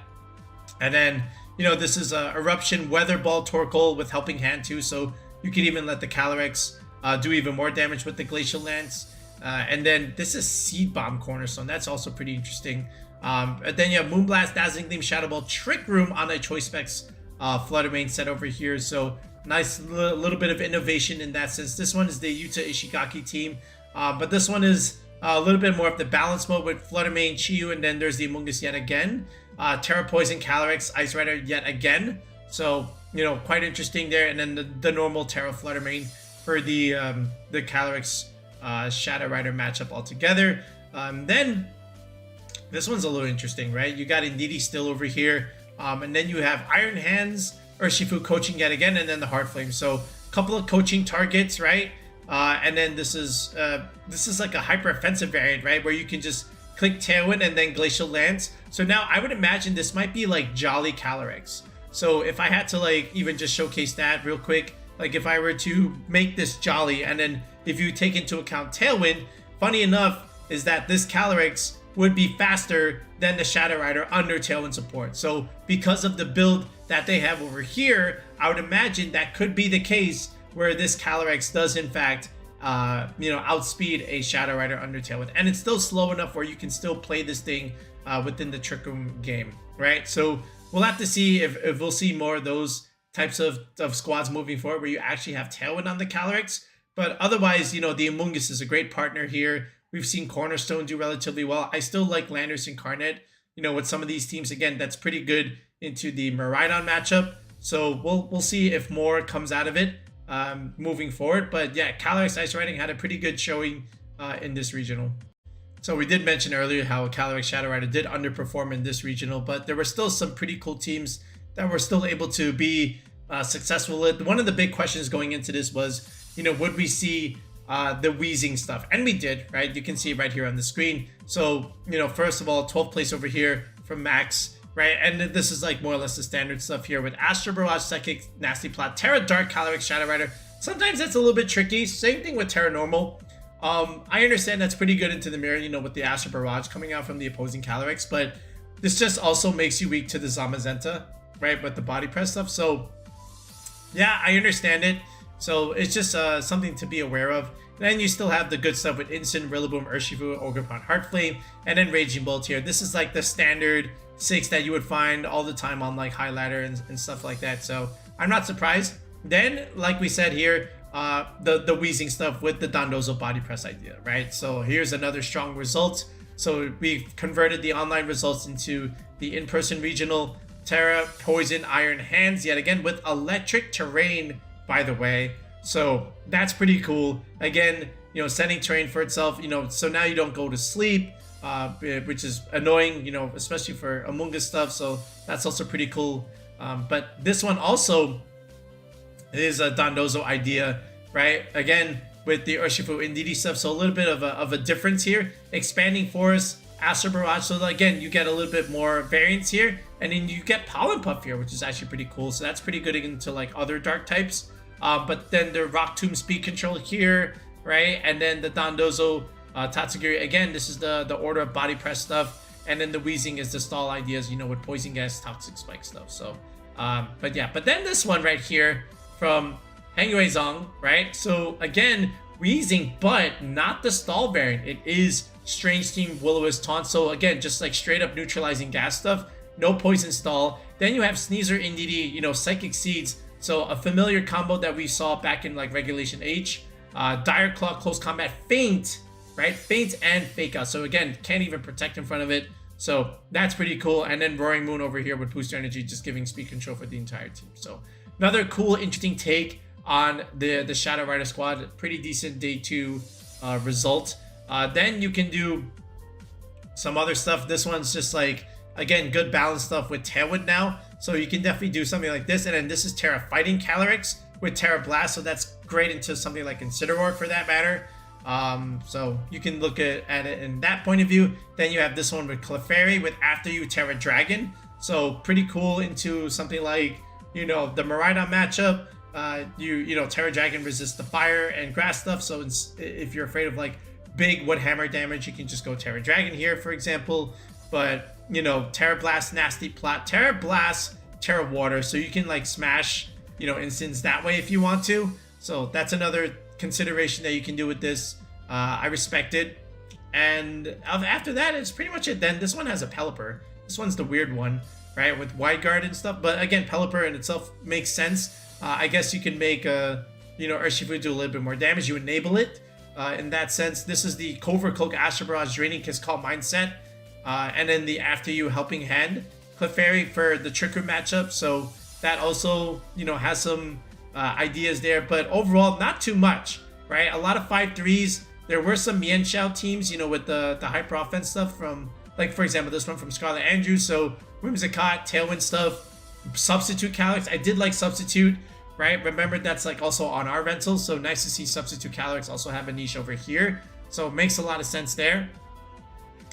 And then, you know, this is a Eruption Weather Ball Torkoal with Helping Hand too, so you could even let the Calyrex do even more damage with the Glacial Lance. And then this is Seed Bomb Cornerstone. That's also pretty interesting. And then you have Moonblast, Dazzling Gleam, Shadow Ball, Trick Room on a Choice Specs Flutter Mane set over here. So nice little bit of innovation in that sense. This one is the Yuta Ishigaki team. But this one is a little bit more of the balance mode with Flutter Mane, Chiyu, and then there's the Amoongus yet again. Terra Poison, Calyrex, Ice Rider yet again. So, you know, quite interesting there. And then the normal Terra Flutter Mane for the Calyrex Shadow Rider matchup altogether. Then this one's a little interesting, right? You got Indeedee still over here. And then you have Iron Hands, Urshifu coaching yet again, and then the Heart Flame. So a couple of coaching targets, right? And then this is like a hyper offensive variant, right? Where you can just click Tailwind and then Glacial Lance. So now I would imagine this might be like Jolly Calyrex. So if I had to like even just showcase that real quick, like if I were to make this Jolly, and then if you take into account Tailwind, funny enough is that this Calyrex would be faster than the Shadow Rider under Tailwind support. So because of the build that they have over here, I would imagine that could be the case where this Calyrex does in fact, you know, outspeed a Shadow Rider under Tailwind. And it's still slow enough where you can still play this thing within the Trick Room game, right? So we'll have to see if we'll see more of those types of squads moving forward where you actually have Tailwind on the Calyrex. But otherwise, you know, the Amoongus is a great partner here. We've seen Cornerstone do relatively well. I still like Landorus Incarnate, you know, with some of these teams. Again, that's pretty good into the Miraidon matchup. So we'll see if more comes out of it moving forward. But yeah, Calyrex-Ice Riding had a pretty good showing in this regional. So we did mention earlier how Calyrex Shadow Rider did underperform in this regional, but there were still some pretty cool teams that were still able to be successful. One of the big questions going into this was, you know, would we see the wheezing stuff? And we did, right? You can see it right here on the screen. So, you know, first of all, 12th place over here from Max, right? And this is like more or less the standard stuff here with Astro Barrage, Psychic, Nasty Plot, Terra Dark, Calyrex Shadow Rider. Sometimes that's a little bit tricky. Same thing with Terra Normal. I understand that's pretty good into the mirror, you know, with the Astro Barrage coming out from the opposing Calyrex, but this just also makes you weak to the Zamazenta, right? With the body press stuff. So yeah, I understand it. So it's just something to be aware of. And then you still have the good stuff with Instant, Rillaboom, Urshifu, Ogerpon, Heartflame, and then Raging Bolt here. This is like the standard 6 that you would find all the time on like High Ladder and stuff like that. So I'm not surprised. Then, like we said here, the wheezing stuff with the Dondozo body press idea, right? So here's another strong result. So we've converted the online results into the in-person regional. Terra, Poison, Iron Hands, yet again with Electric Terrain, by the way. So that's pretty cool. Again, you know, setting terrain for itself, you know, so now you don't go to sleep, which is annoying, you know, especially for Amoongus stuff. So that's also pretty cool. But this one also is a Dondozo idea, right? Again, with the Urshifu Indeedee stuff. So a little bit of a difference here. Expanding Forest, Astro Barrage. So again, you get a little bit more variance here. And then you get Pollen Puff here, which is actually pretty cool. So that's pretty good into like other dark types. But then the Rock Tomb speed control here, right? And then the Dondozo Tatsugiri, again, this is the order of body press stuff. And then the wheezing is the stall ideas, you know, with poison gas, toxic spike stuff. So, but yeah, but then this one right here from Hangwei-Zong, right? So again, wheezing, but not the stall variant. It is Strange Team Will-O-Wisp Taunt. So again, just like straight up neutralizing gas stuff, no poison stall. Then you have Sneasel, Indeedee, you know, Psychic Seeds. So a familiar combo that we saw back in like Regulation H. Dire Claw, Close Combat, Feint, right? Feint and Fake Out. So again, can't even protect in front of it. So that's pretty cool. And then Roaring Moon over here with Booster Energy, just giving speed control for the entire team. So another cool, interesting take on the Shadow Rider squad. Pretty decent day 2 result. Then you can do some other stuff. This one's just like, again, good balance stuff with Tailwind now. So you can definitely do something like this. And then this is Terra Fighting Calyrex with Terra Blast. So that's great into something like Incineroar for that matter. So you can look at it in that point of view. Then you have this one with Clefairy with After You Terra Dragon. So pretty cool into something like, you know, the Miraidon matchup. You know, Terra Dragon resists the fire and grass stuff. So if you're afraid of like big wood hammer damage, you can just go Terra Dragon here, for example. But, you know, Terra Blast, Nasty Plot, Terra Blast, Terra Water. So you can like smash, you know, instants that way if you want to. So that's another consideration that you can do with this. I respect it. And after that, it's pretty much it. Then this one has a Pelipper. This one's the weird one, right? With Wide Guard and stuff. But again, Pelipper in itself makes sense. I guess you can make you know, Urshifu do a little bit more damage. You enable it in that sense. This is the Covert Cloak, Astral Barrage, Draining Kiss, Calm Mindset. And then the After You Helping Hand Clefairy for the Trick Room matchup. So that also, you know, has some ideas there. But overall, not too much, right? A lot of 5-3s. There were some Mienshao teams, you know, with the hyper offense stuff from, like, for example, this one from Scarlet Andrew. So Whimsicott, Tailwind stuff, Substitute Calyrex. I did like Substitute, right? Remember, that's like also on our rentals. So nice to see Substitute Calyrex also have a niche over here. So it makes a lot of sense there.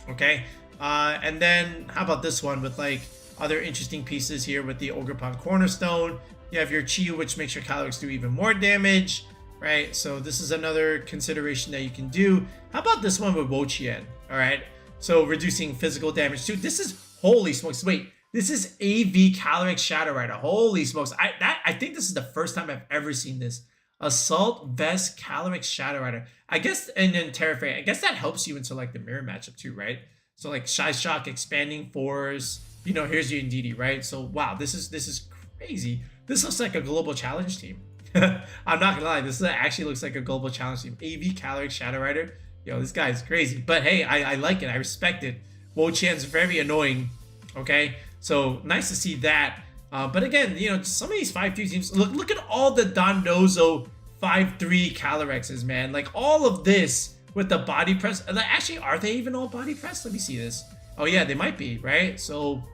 Okay. And then how about this one with like other interesting pieces here with the Ogerpon Cornerstone. You have your Chi, which makes your Calyrex do even more damage. Right, so this is another consideration that you can do. How about this one with Wo-Chien? All right, so reducing physical damage too. This is, holy smokes, wait, this is AV Calyrex-Shadow Rider. Holy smokes, I think this is the first time I've ever seen this. Assault Vest Calyrex-Shadow Rider. I guess, and then Terra Fairy. I guess that helps you into like the mirror matchup too, right? So like Shy Shock, Expanding Force. You know, here's your Indeedee, right? So wow, this is crazy. This looks like a global challenge team. I'm not gonna lie, this actually looks like a global challenge team. AV Calyrex-Shadow Rider. Yo, this guy's crazy. But hey, I like it. I respect it. Wo-Chien's very annoying. Okay, so nice to see that. But again, you know, some of these 5-3 teams. Look at all the Dondozo 5-3 Calyrexes, man. Like all of this with the body press. Actually, are they even all body press? Let me see this. Oh yeah, they might be, right? So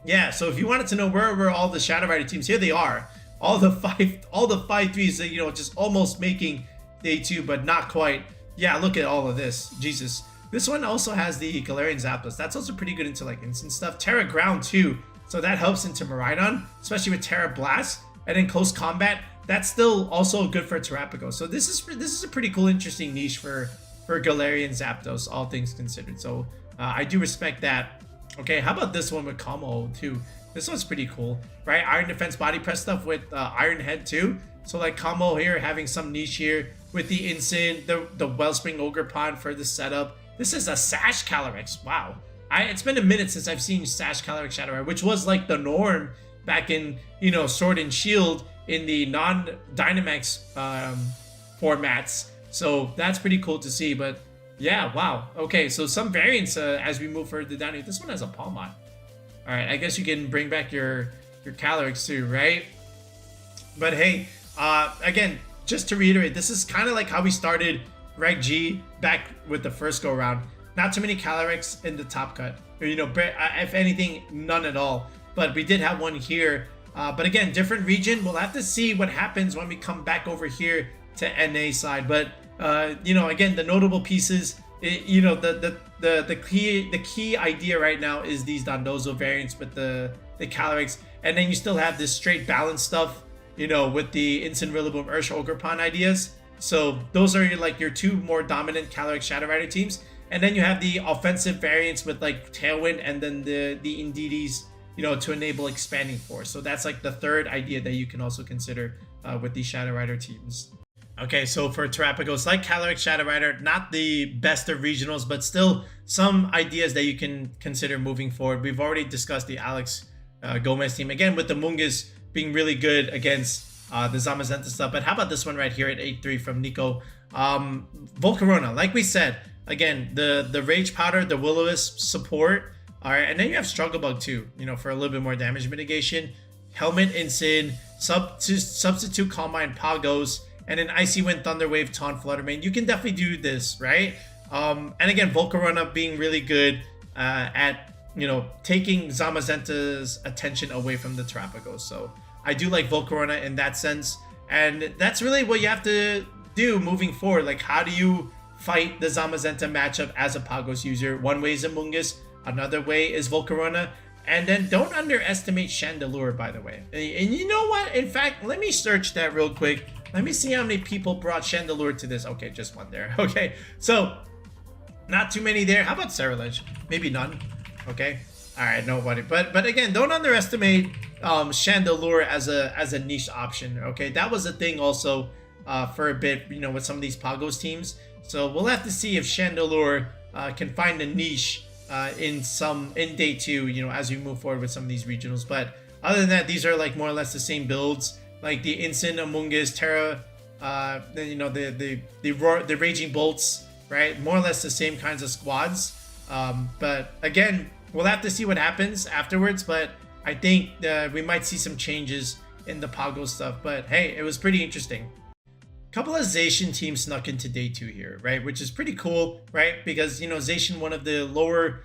yeah. So if you wanted to know where were all the Shadow Rider teams, here they are. All the 5-3s that, you know, just almost making day 2, but not quite. Yeah, look at all of this. Jesus. This one also has the Galarian Zapdos. That's also pretty good into like instant stuff. Terra Ground too. So that helps into Miraidon, especially with Terra Blast. And in close combat, that's still also good for Terapagos. So this is a pretty cool, interesting niche for Galarian Zapdos, all things considered. So I do respect that. Okay, how about this one with Como too? This one's pretty cool, right? Iron Defense Body Press stuff with Iron Head too. So like Como here having some niche here with the Instant, the Wellspring Ogerpon for the setup. This is a Sash Calyrex. Wow. It's been a minute since I've seen Sash Calyrex-Shadow Rider, which was like the norm back in, you know, Sword and Shield in the non-Dynamax formats. So that's pretty cool to see. But yeah, wow. Okay, so some variants as we move further down here. This one has a Palmon. All right, I guess you can bring back your Calyrex too, right? But hey, again, just to reiterate, this is kind of like how we started Reg G back with the first go around. Not too many Calyrex in the top cut, or, you know, if anything, none at all. But we did have one here. But again, different region. We'll have to see what happens when we come back over here to NA side. But you know, again, the notable pieces. You know, the key idea right now is these Dondozo variants with the Calyrex, and then you still have this straight balance stuff, you know, with the Instant Rillaboom Ursha Ogerpon ideas. So those are like your two more dominant Calyrex-Shadow Rider teams. And then you have the offensive variants with like Tailwind and then the Indeedees, you know, to enable expanding force. So that's like the third idea that you can also consider with these Shadow Rider teams. Okay, so for Terapagos, like Calyrex-Shadow Rider, not the best of regionals, but still some ideas that you can consider moving forward. We've already discussed the Alex Gomez team, again, with the Amoongus being really good against the Zamazenta stuff. But how about this one right here at 8-3 from Nico? Volcarona, like we said, again, the Rage Powder, the Will-O-Wisp support. All right, and then you have Struggle Bug too, you know, for a little bit more damage mitigation. Helmet Insane, substitute Calm Mind Kyogre, and an Icy Wind, Thunder Wave, Taunt, Fluttermane. You can definitely do this, right? And again, Volcarona being really good at, you know, taking Zamazenta's attention away from the Terapagos. So I do like Volcarona in that sense. And that's really what you have to do moving forward. Like, how do you fight the Zamazenta matchup as a Pagos user? One way is Amoongus, another way is Volcarona. And then don't underestimate Chandelure, by the way. And you know what? In fact, let me search that real quick. Let me see how many people brought Chandelure to this. Okay, just one there. Okay, so not too many there. How about Cerulege? Maybe none. Okay, all right, nobody. But again, don't underestimate Chandelure as a niche option. Okay, that was a thing also for a bit, you know, with some of these Pagos teams. So we'll have to see if Chandelure can find a niche in day 2, you know, as we move forward with some of these regionals. But other than that, these are like more or less the same builds, like the Instant, Amoongus, Terra, you know, the Raging Bolts, right? More or less the same kinds of squads. But again, we'll have to see what happens afterwards. But I think we might see some changes in the Pago stuff. But hey, it was pretty interesting. Couple of Zacian teams snuck into day 2 here, right? Which is pretty cool, right? Because, you know, Zacian, one of the lower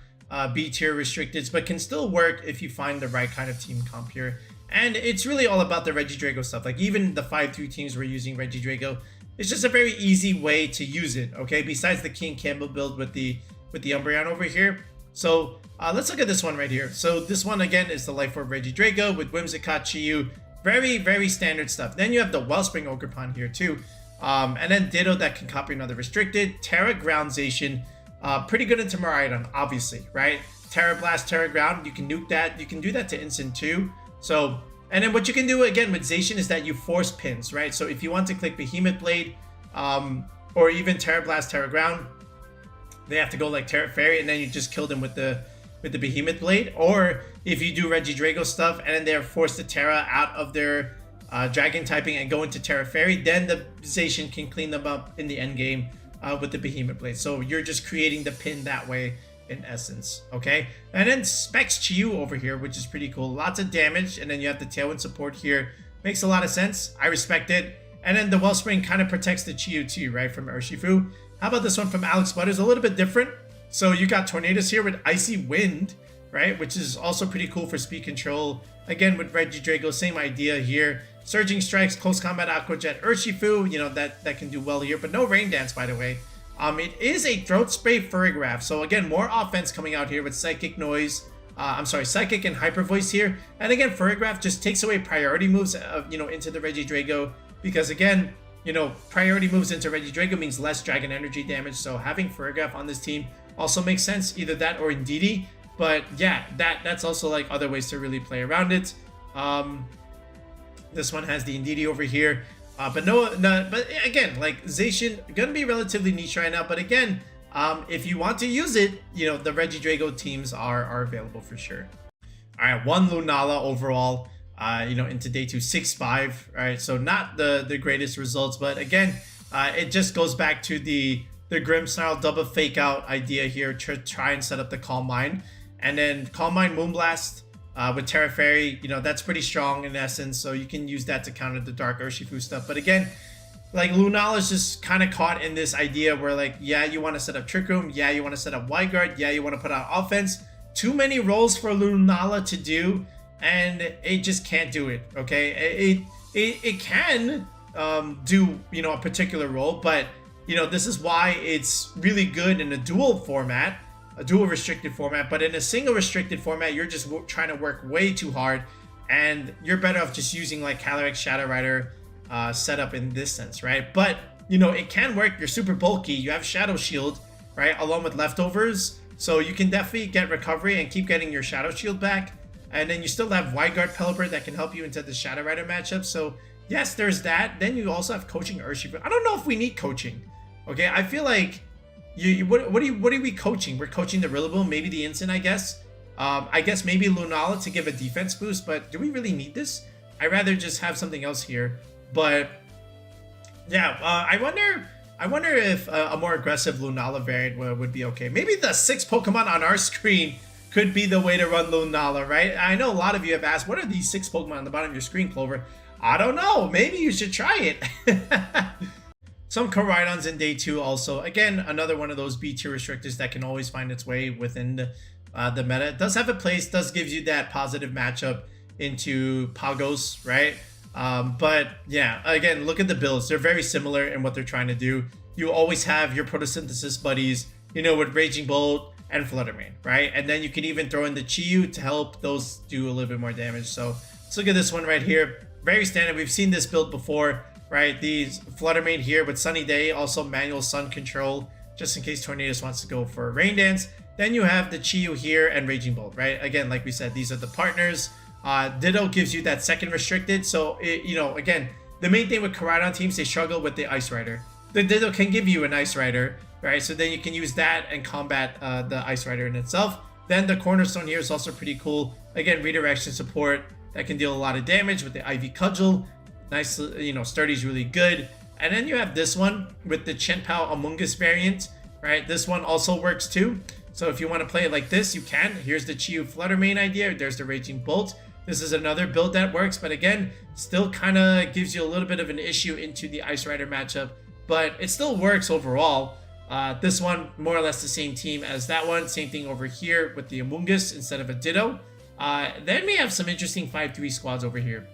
B tier restricteds, but can still work if you find the right kind of team comp here. And it's really all about the Regidrago stuff. Like even the 5-3 teams were using Regidrago. It's just a very easy way to use it, okay? Besides the King Campbell build with the Umbreon over here. So let's look at this one right here. So this one again is the Life Orb Regidrago with Whimsicott, Chiyu. Very, very standard stuff. Then you have the Wellspring Ogerpon here too. And then Ditto that can copy another restricted. Terra Ground Zacian. Pretty good into Miraidon, obviously, right? Terra Blast, Terra Ground, you can nuke that. You can do that to Instant too. So, and then what you can do again with Zacian is that you force pins, right? So if you want to click Behemoth Blade, or even Terra Blast, Terra Ground, they have to go like Terra Fairy, and then you just kill them with the Behemoth Blade. Or if you do Regidrago stuff and then they're forced to Terra out of their Dragon typing and go into Terra Fairy, then the Zacian can clean them up in the end game with the Behemoth Blade. So you're just creating the pin that way in essence, okay? And then Specs Chiyu over here, which is pretty cool. Lots of damage, and then you have the Tailwind support here. Makes a lot of sense. I respect it. And then the Wellspring kind of protects the Chiyu too, right, from Urshifu. How about this one from Alex Butters? A little bit different. So you got Tornadoes here with Icy Wind, right, which is also pretty cool for speed control. Again, with Regidrago, same idea here. Surging Strikes, Close Combat, Aqua Jet, Urshifu, you know, that can do well here, but no Rain Dance, by the way. It is a Throat Spray Furrygraph, so again, more offense coming out here with Psychic Noise. Psychic and Hyper Voice here. And again, Furrygraph just takes away priority moves, you know, into the Regidrago, because again, you know, priority moves into Regidrago means less Dragon Energy damage, so having Furrygraph on this team also makes sense, either that or Indeedee. But yeah, that's also like other ways to really play around it. This one has the Indeedee over here. But again, like Zacian, gonna be relatively niche right now. But again, if you want to use it, you know, the Regidrago teams are available for sure. All right, one Lunala overall, you know, into day 2, 6-5. All right, so not the greatest results, but again, it just goes back to the Grimmsnarl double fake out idea here to try and set up the Calm Mind. And then Calm Mind Moonblast with Terra Fairy, you know, that's pretty strong in essence, so you can use that to counter the Dark Urshifu stuff. But again, like Lunala's just kind of caught in this idea where like, yeah, you want to set up Trick Room, yeah, you want to set up Wide Guard, yeah, you want to put out offense. Too many roles for Lunala to do, and it just can't do it, okay? It can do, you know, a particular role, but, you know, this is why it's really good in a dual format, a dual restricted format. But in a single restricted format, you're just trying to work way too hard, and you're better off just using like Calyrex-Shadow Rider setup in this sense, right? But you know, it can work. You're super bulky. You have Shadow Shield, right, along with leftovers. So you can definitely get recovery and keep getting your Shadow Shield back. And then you still have Wide Guard Pelipper that can help you into the Shadow Rider matchup. So yes, there's that. Then you also have Coaching Urshifu. I don't know if we need coaching. Okay, I feel like what are we coaching? We're coaching the Rillaboom, maybe the Instant, I guess. I guess maybe Lunala to give a defense boost, but do we really need this? I'd rather just have something else here. But yeah, I wonder if a more aggressive Lunala variant would be okay. Maybe the 6 Pokemon on our screen could be the way to run Lunala, right? I know a lot of you have asked, what are these 6 Pokemon on the bottom of your screen, Clover? I don't know. Maybe you should try it. Some Koraidons in day 2 also. Again, another one of those B tier restrictors that can always find its way within the meta. It does have a place, does give you that positive matchup into Pagos, right? But yeah, again, look at the builds. They're very similar in what they're trying to do. You always have your photosynthesis buddies, you know, with Raging Bolt and Flutter Mane, right? And then you can even throw in the Chi-Yu to help those do a little bit more damage. So let's look at this one right here. Very standard. We've seen this build before, right? These Flutter Mane here with Sunny Day, also manual sun control, just in case Tornadus wants to go for a Rain Dance. Then you have the Chi-Yu here and Raging Bolt, right? Again, like we said, these are the partners. Ditto gives you that second restricted. So, you know, again, the main thing with Koraidon teams, they struggle with the Ice Rider. The Ditto can give you an Ice Rider, right? So then you can use that and combat the Ice Rider in itself. Then the Cornerstone here is also pretty cool. Again, redirection support that can deal a lot of damage with the Ivy Cudgel. Nice, you know, Sturdy's really good. And then you have this one with the Chenpao Amoongus variant, right? This one also works too. So if you want to play it like this, you can. Here's the Chi-Yu Flutter Mane idea. There's the Raging Bolt. This is another build that works, but again, still kind of gives you a little bit of an issue into the Ice Rider matchup, but it still works overall. This one, more or less the same team as that one. Same thing over here with the Amoongus instead of a Ditto. Then we have some interesting 5-3 squads over here.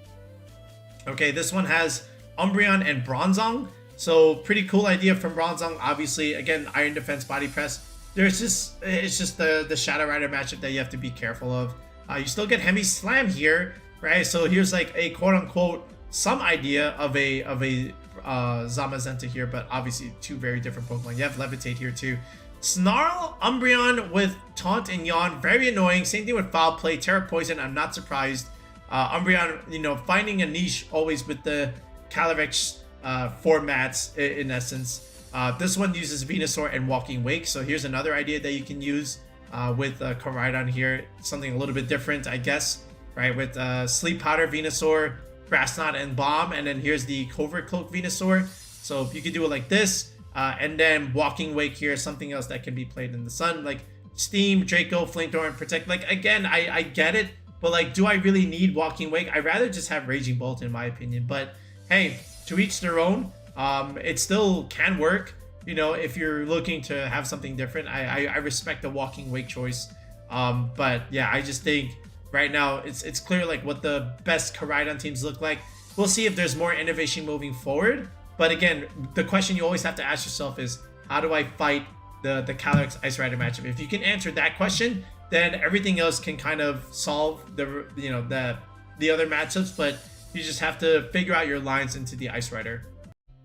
Okay, this one has Umbreon and Bronzong. So pretty cool idea from Bronzong. Obviously, again, Iron Defense Body Press. It's just the Shadow Rider matchup that you have to be careful of. You still get Hemi Slam here, right? So here's like a quote-unquote some idea of a Zamazenta here, but obviously 2 very different Pokemon. You have Levitate here too. Snarl, Umbreon with Taunt and Yawn, very annoying. Same thing with Foul Play, Terra Poison, I'm not surprised. Umbreon, you know, finding a niche always with the Calyrex formats in essence. This one uses Venusaur and Walking Wake, so here's another idea that you can use with Koraidon here. Something a little bit different, I guess, right? With Sleep Powder Venusaur, Grass Knot and Bomb, and then here's the Covert Cloak Venusaur. So you could do it like this, and then Walking Wake here, something else that can be played in the sun, like Steam, Draco, Flamethrower, and Protect. Like, again, I get it, but like, do I really need Walking Wake? I'd rather just have Raging Bolt in my opinion, but hey, to each their own. It still can work, you know, if you're looking to have something different. I respect the Walking Wake choice, but yeah, I just think right now it's clear like what the best Koraidon teams look like. We'll see if there's more innovation moving forward, but again, the question you always have to ask yourself is, how do I fight the Calyrex-Ice Rider matchup? If you can answer that question, then everything else can kind of solve the, you know, the other matchups, but you just have to figure out your lines into the Ice Rider.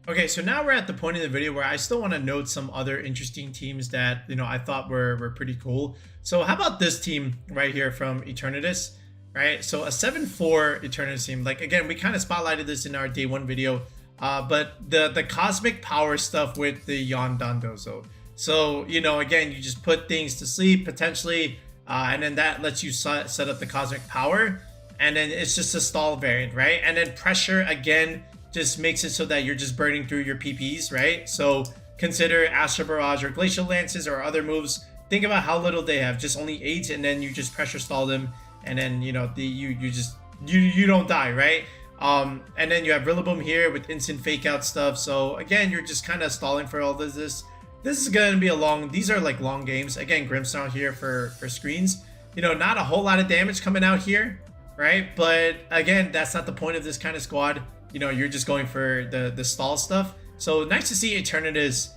Okay, so now we're at the point in the video where I still want to note some other interesting teams that, you know, I thought were pretty cool. So how about this team right here from Eternatus, right? So a 7-4 Eternatus team. Like, again, we kind of spotlighted this in our day 1 video, but the cosmic power stuff with the Yondandozo. So, you know, again, you just put things to sleep potentially, and then that lets you set up the cosmic power, and then it's just a stall variant, right? And then pressure, again, just makes it so that you're just burning through your PPs, right? So consider Astral Barrage or Glacial Lances or other moves. Think about how little they have, just only 8, and then you just pressure stall them, and then, you know, you don't die, right? And then you have Rillaboom here with instant fake out stuff. So again, you're just kind of stalling for all this. This is going to be these are like long games. Again, Grimmsnarl here for screens. You know, not a whole lot of damage coming out here, right? But again, that's not the point of this kind of squad. You know, you're just going for the stall stuff. So nice to see Eternatus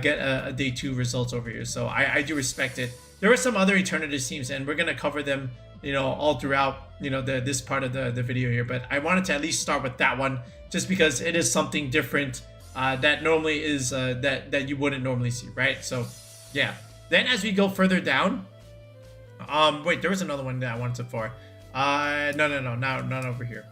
get a day 2 results over here. So I do respect it. There were some other Eternatus teams, and we're going to cover them, you know, all throughout, you know, this part of the video here. But I wanted to at least start with that one, just because it is something different that normally is that you wouldn't normally see, right? So yeah. Then as we go further down, wait, there was another one that I wanted for. No, not over here.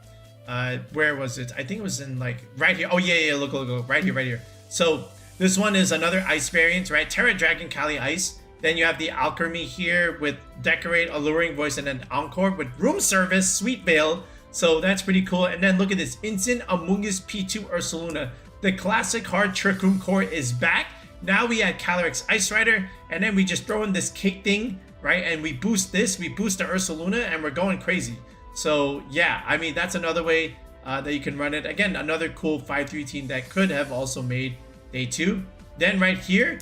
Where was it? I think it was in like right here. Oh yeah, look, right here. So this one is another ice variant, right? Terra Dragon Calyrex-Ice. Then you have the Alchemy here with Decorate, Alluring Voice, and then Encore with Room Service, Sweet Veil. So that's pretty cool. And then look at this, Instant Amoongus P2 Ursaluna. The classic hard Trick Room core is back. Now we add Calyrex-Ice Rider, and then we just throw in this cake thing, right? And we boost this, we boost the Ursaluna, and we're going crazy. So yeah, I mean, that's another way that you can run it. Again, another cool 5-3 team that could have also made day 2. Then right here,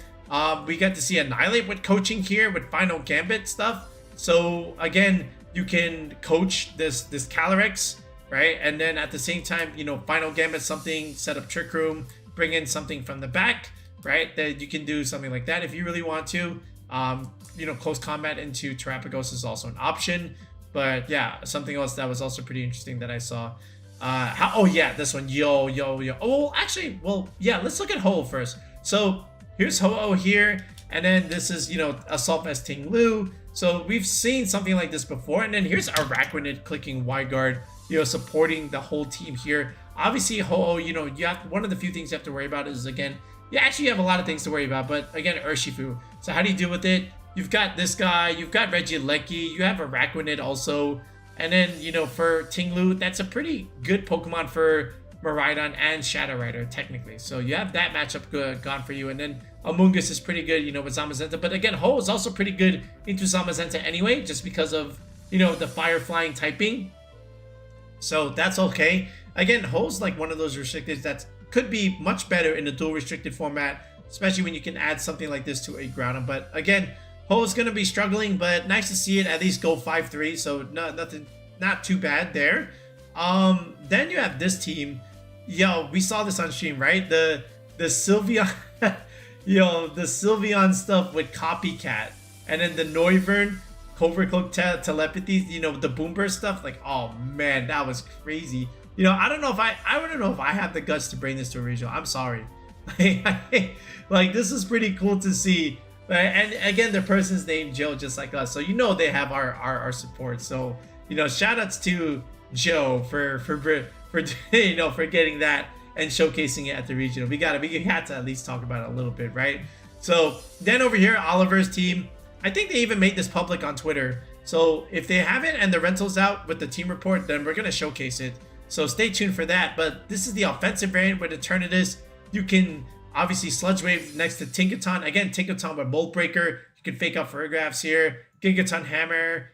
we get to see Annihilate with coaching here with Final Gambit stuff. So again, you can coach this Calyrex, right? And then at the same time, you know, Final Gambit something, set up Trick Room, bring in something from the back, right? That you can do something like that if you really want to. You know, close combat into Terapagos is also an option. But yeah, something else that was also pretty interesting that I saw. Oh yeah, this one, yo. Oh, actually, well, yeah, let's look at Ho first. So here's Ho-Oh here, and then this is, you know, Assault Vest Ting Lu. So we've seen something like this before, and then here's Arachnid clicking wide guard, you know, supporting the whole team here. Obviously, Ho-Oh, you know, you have one of the few things you have to worry about is, again, you actually have a lot of things to worry about, but again, Urshifu. So how do you deal with it? You've got this guy, you've got Regieleki, you have Arachnid also, and then, you know, for Ting Lu, that's a pretty good Pokemon for Miraidon and Shadow Rider, technically. So you have that matchup gone for you, and then Amoongus is pretty good, you know, with Zamazenta. But again, Ho is also pretty good into Zamazenta anyway, just because of, you know, the fire flying typing. So that's okay. Again, Ho's like one of those restricted that could be much better in the dual restricted format, especially when you can add something like this to a Groudon. But again, Ho's gonna be struggling, but nice to see it at least go 5-3. So not too bad there. Then you have this team. Yo, we saw this on stream, right? The Sylveon, yo, the Sylveon stuff with Copycat, and then the Noivern, Cobra Cloak telepathy, you know, the Boomburst stuff. Like, oh man, that was crazy. You know, I don't know if I don't know if I have the guts to bring this to a regional. I'm sorry. Like, this is pretty cool to see. And again, the person's named Joe, just like us, so you know they have our support. So, you know, shout outs to Joe for you know, for getting that and showcasing it at the regional. We had to at least talk about it a little bit, right? So then over here, Oliver's team, I think they even made this public on Twitter. So if they haven't and the rental's out with the team report, then we're gonna showcase it. So stay tuned for that. But this is the offensive variant with Eternatus. You can obviously Sludge Wave next to Tinkaton. Again, Tinkaton with Mold Breaker. You can fake out Ferrographs here. Gigaton Hammer.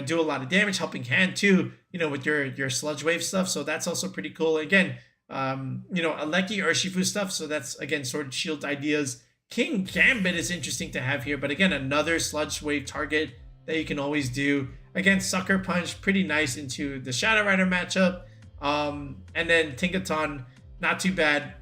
Do a lot of damage, helping hand too, you know, with your Sludge Wave stuff. So that's also pretty cool. Again, you know, Aleki Urshifu stuff. So that's, again, Sword Shield ideas. King Gambit is interesting to have here. But again, another Sludge Wave target that you can always do. Again, Sucker Punch, pretty nice into the Shadow Rider matchup. And then Tinkaton, not too bad,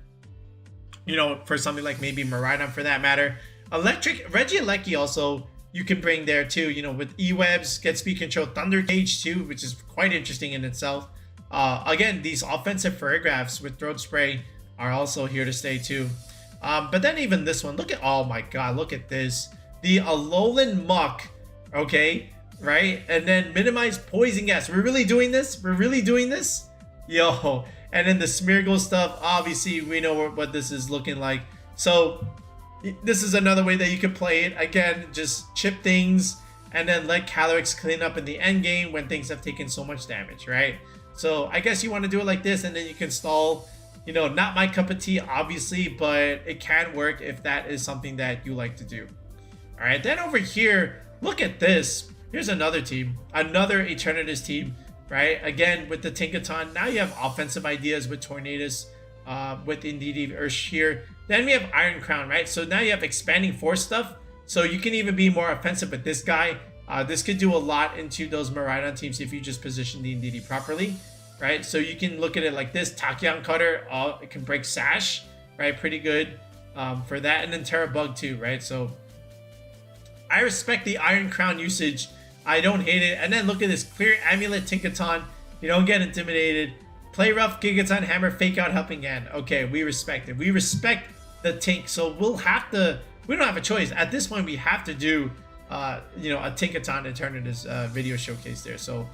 you know, for something like maybe Miraidon for that matter. Regieleki also, you can bring there too, you know, with E-Webs, get speed control, Thunder Cage too, which is quite interesting in itself. Again, these offensive Ferrographs with Throat Spray are also here to stay too. But then even this one, look at, oh my god, look at this. The Alolan Muck, okay, right? And then minimize poison gas. We're really doing this? We're really doing this? Yo. And then the Smeargle stuff, obviously we know what this is looking like. So this is another way that you can play it. Again, just chip things and then let Calyrex clean up in the end game when things have taken so much damage, right? So I guess you want to do it like this, and then you can stall. You know, not my cup of tea, obviously, but it can work if that is something that you like to do. All right, then over here, look at this. Here's another team, another Eternatus team, right? Again, with the Tinkaton. Now you have offensive ideas with Tornadus, with Indeedee Ursh here. Then we have Iron Crown, right? So now you have expanding force stuff. So you can even be more offensive with this guy. This could do a lot into those Miraidon teams if you just position the Indeedee properly, right? So you can look at it like this. Tachyon Cutter, it can break Sash, right? Pretty good for that. And then Terra Bug too, right? So I respect the Iron Crown usage. I don't hate it. And then look at this. Clear Amulet Tinkaton. You don't get intimidated. Play rough, Gigaton, Hammer, Fake Out, Helping Hand. Okay, we respect it. We respect the tank, so we'll have to. We don't have a choice at this point. We have to do, you know, a Tinkaton to turn in this video showcase there. So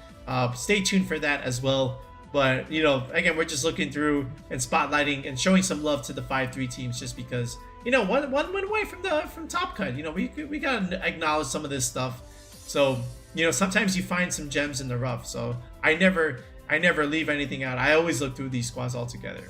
stay tuned for that as well. But you know, again, we're just looking through and spotlighting and showing some love to the 5-3 teams, just because you know one went away from top cut. You know, we gotta acknowledge some of this stuff. So you know, sometimes you find some gems in the rough. So I never leave anything out. I always look through these squads all together.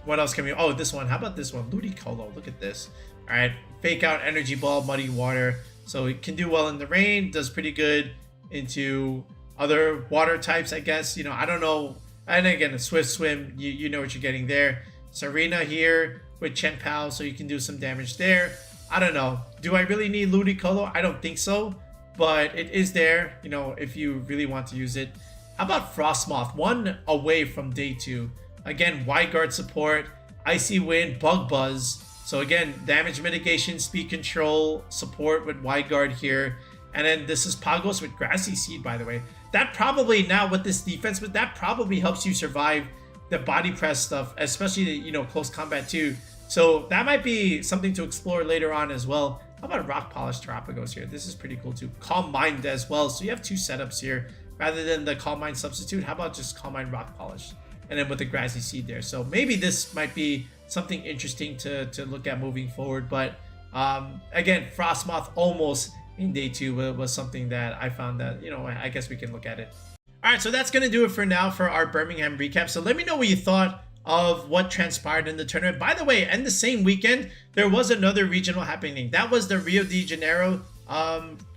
What else can we? Oh, this one. How about this one? Ludicolo. Look at this. All right, Fake Out, Energy Ball, Muddy Water. So it can do well in the rain. Does pretty good into other water types, I guess. You know, I don't know. And again, a Swift Swim. You know what you're getting there. Serena here with Chen Pao, so you can do some damage there. I don't know. Do I really need Ludicolo? I don't think so. But it is there, you know, if you really want to use it. How about Frostmoth? One away from day 2. Again, Wide Guard support, Icy Wind, Bug Buzz. So again, damage mitigation, speed control, support with Wide Guard here. And then this is Pagos with Grassy Seed, by the way. That probably, now with this defense, but that probably helps you survive the body press stuff, especially, you know, close combat too. So that might be something to explore later on as well. How about Rock Polish Terapagos here? This is pretty cool too. Calm Mind as well. So you have 2 setups here. Rather than the Calm Mind substitute, how about just Calm Mind Rock Polish? And then with the Grassy Seed there. So maybe this might be something interesting to look at moving forward. But again, Frostmoth almost in day 2 was something that I found that, you know, I guess we can look at it. All right, so that's going to do it for now for our Birmingham recap. So let me know what you thought of what transpired in the tournament. By the way, and the same weekend, there was another regional happening. That was the Rio de Janeiro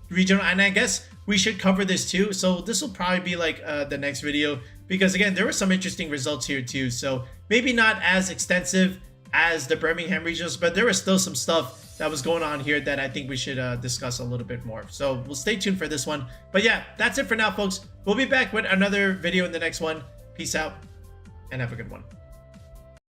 regional, and I guess we should cover this too. So this will probably be like the next video, because again, there were some interesting results here too. So maybe not as extensive as the Birmingham regionals, but there was still some stuff that was going on here that I think we should discuss a little bit more. So we'll stay tuned for this one. But yeah, that's it for now, folks. We'll be back with another video in the next one. Peace out and have a good one.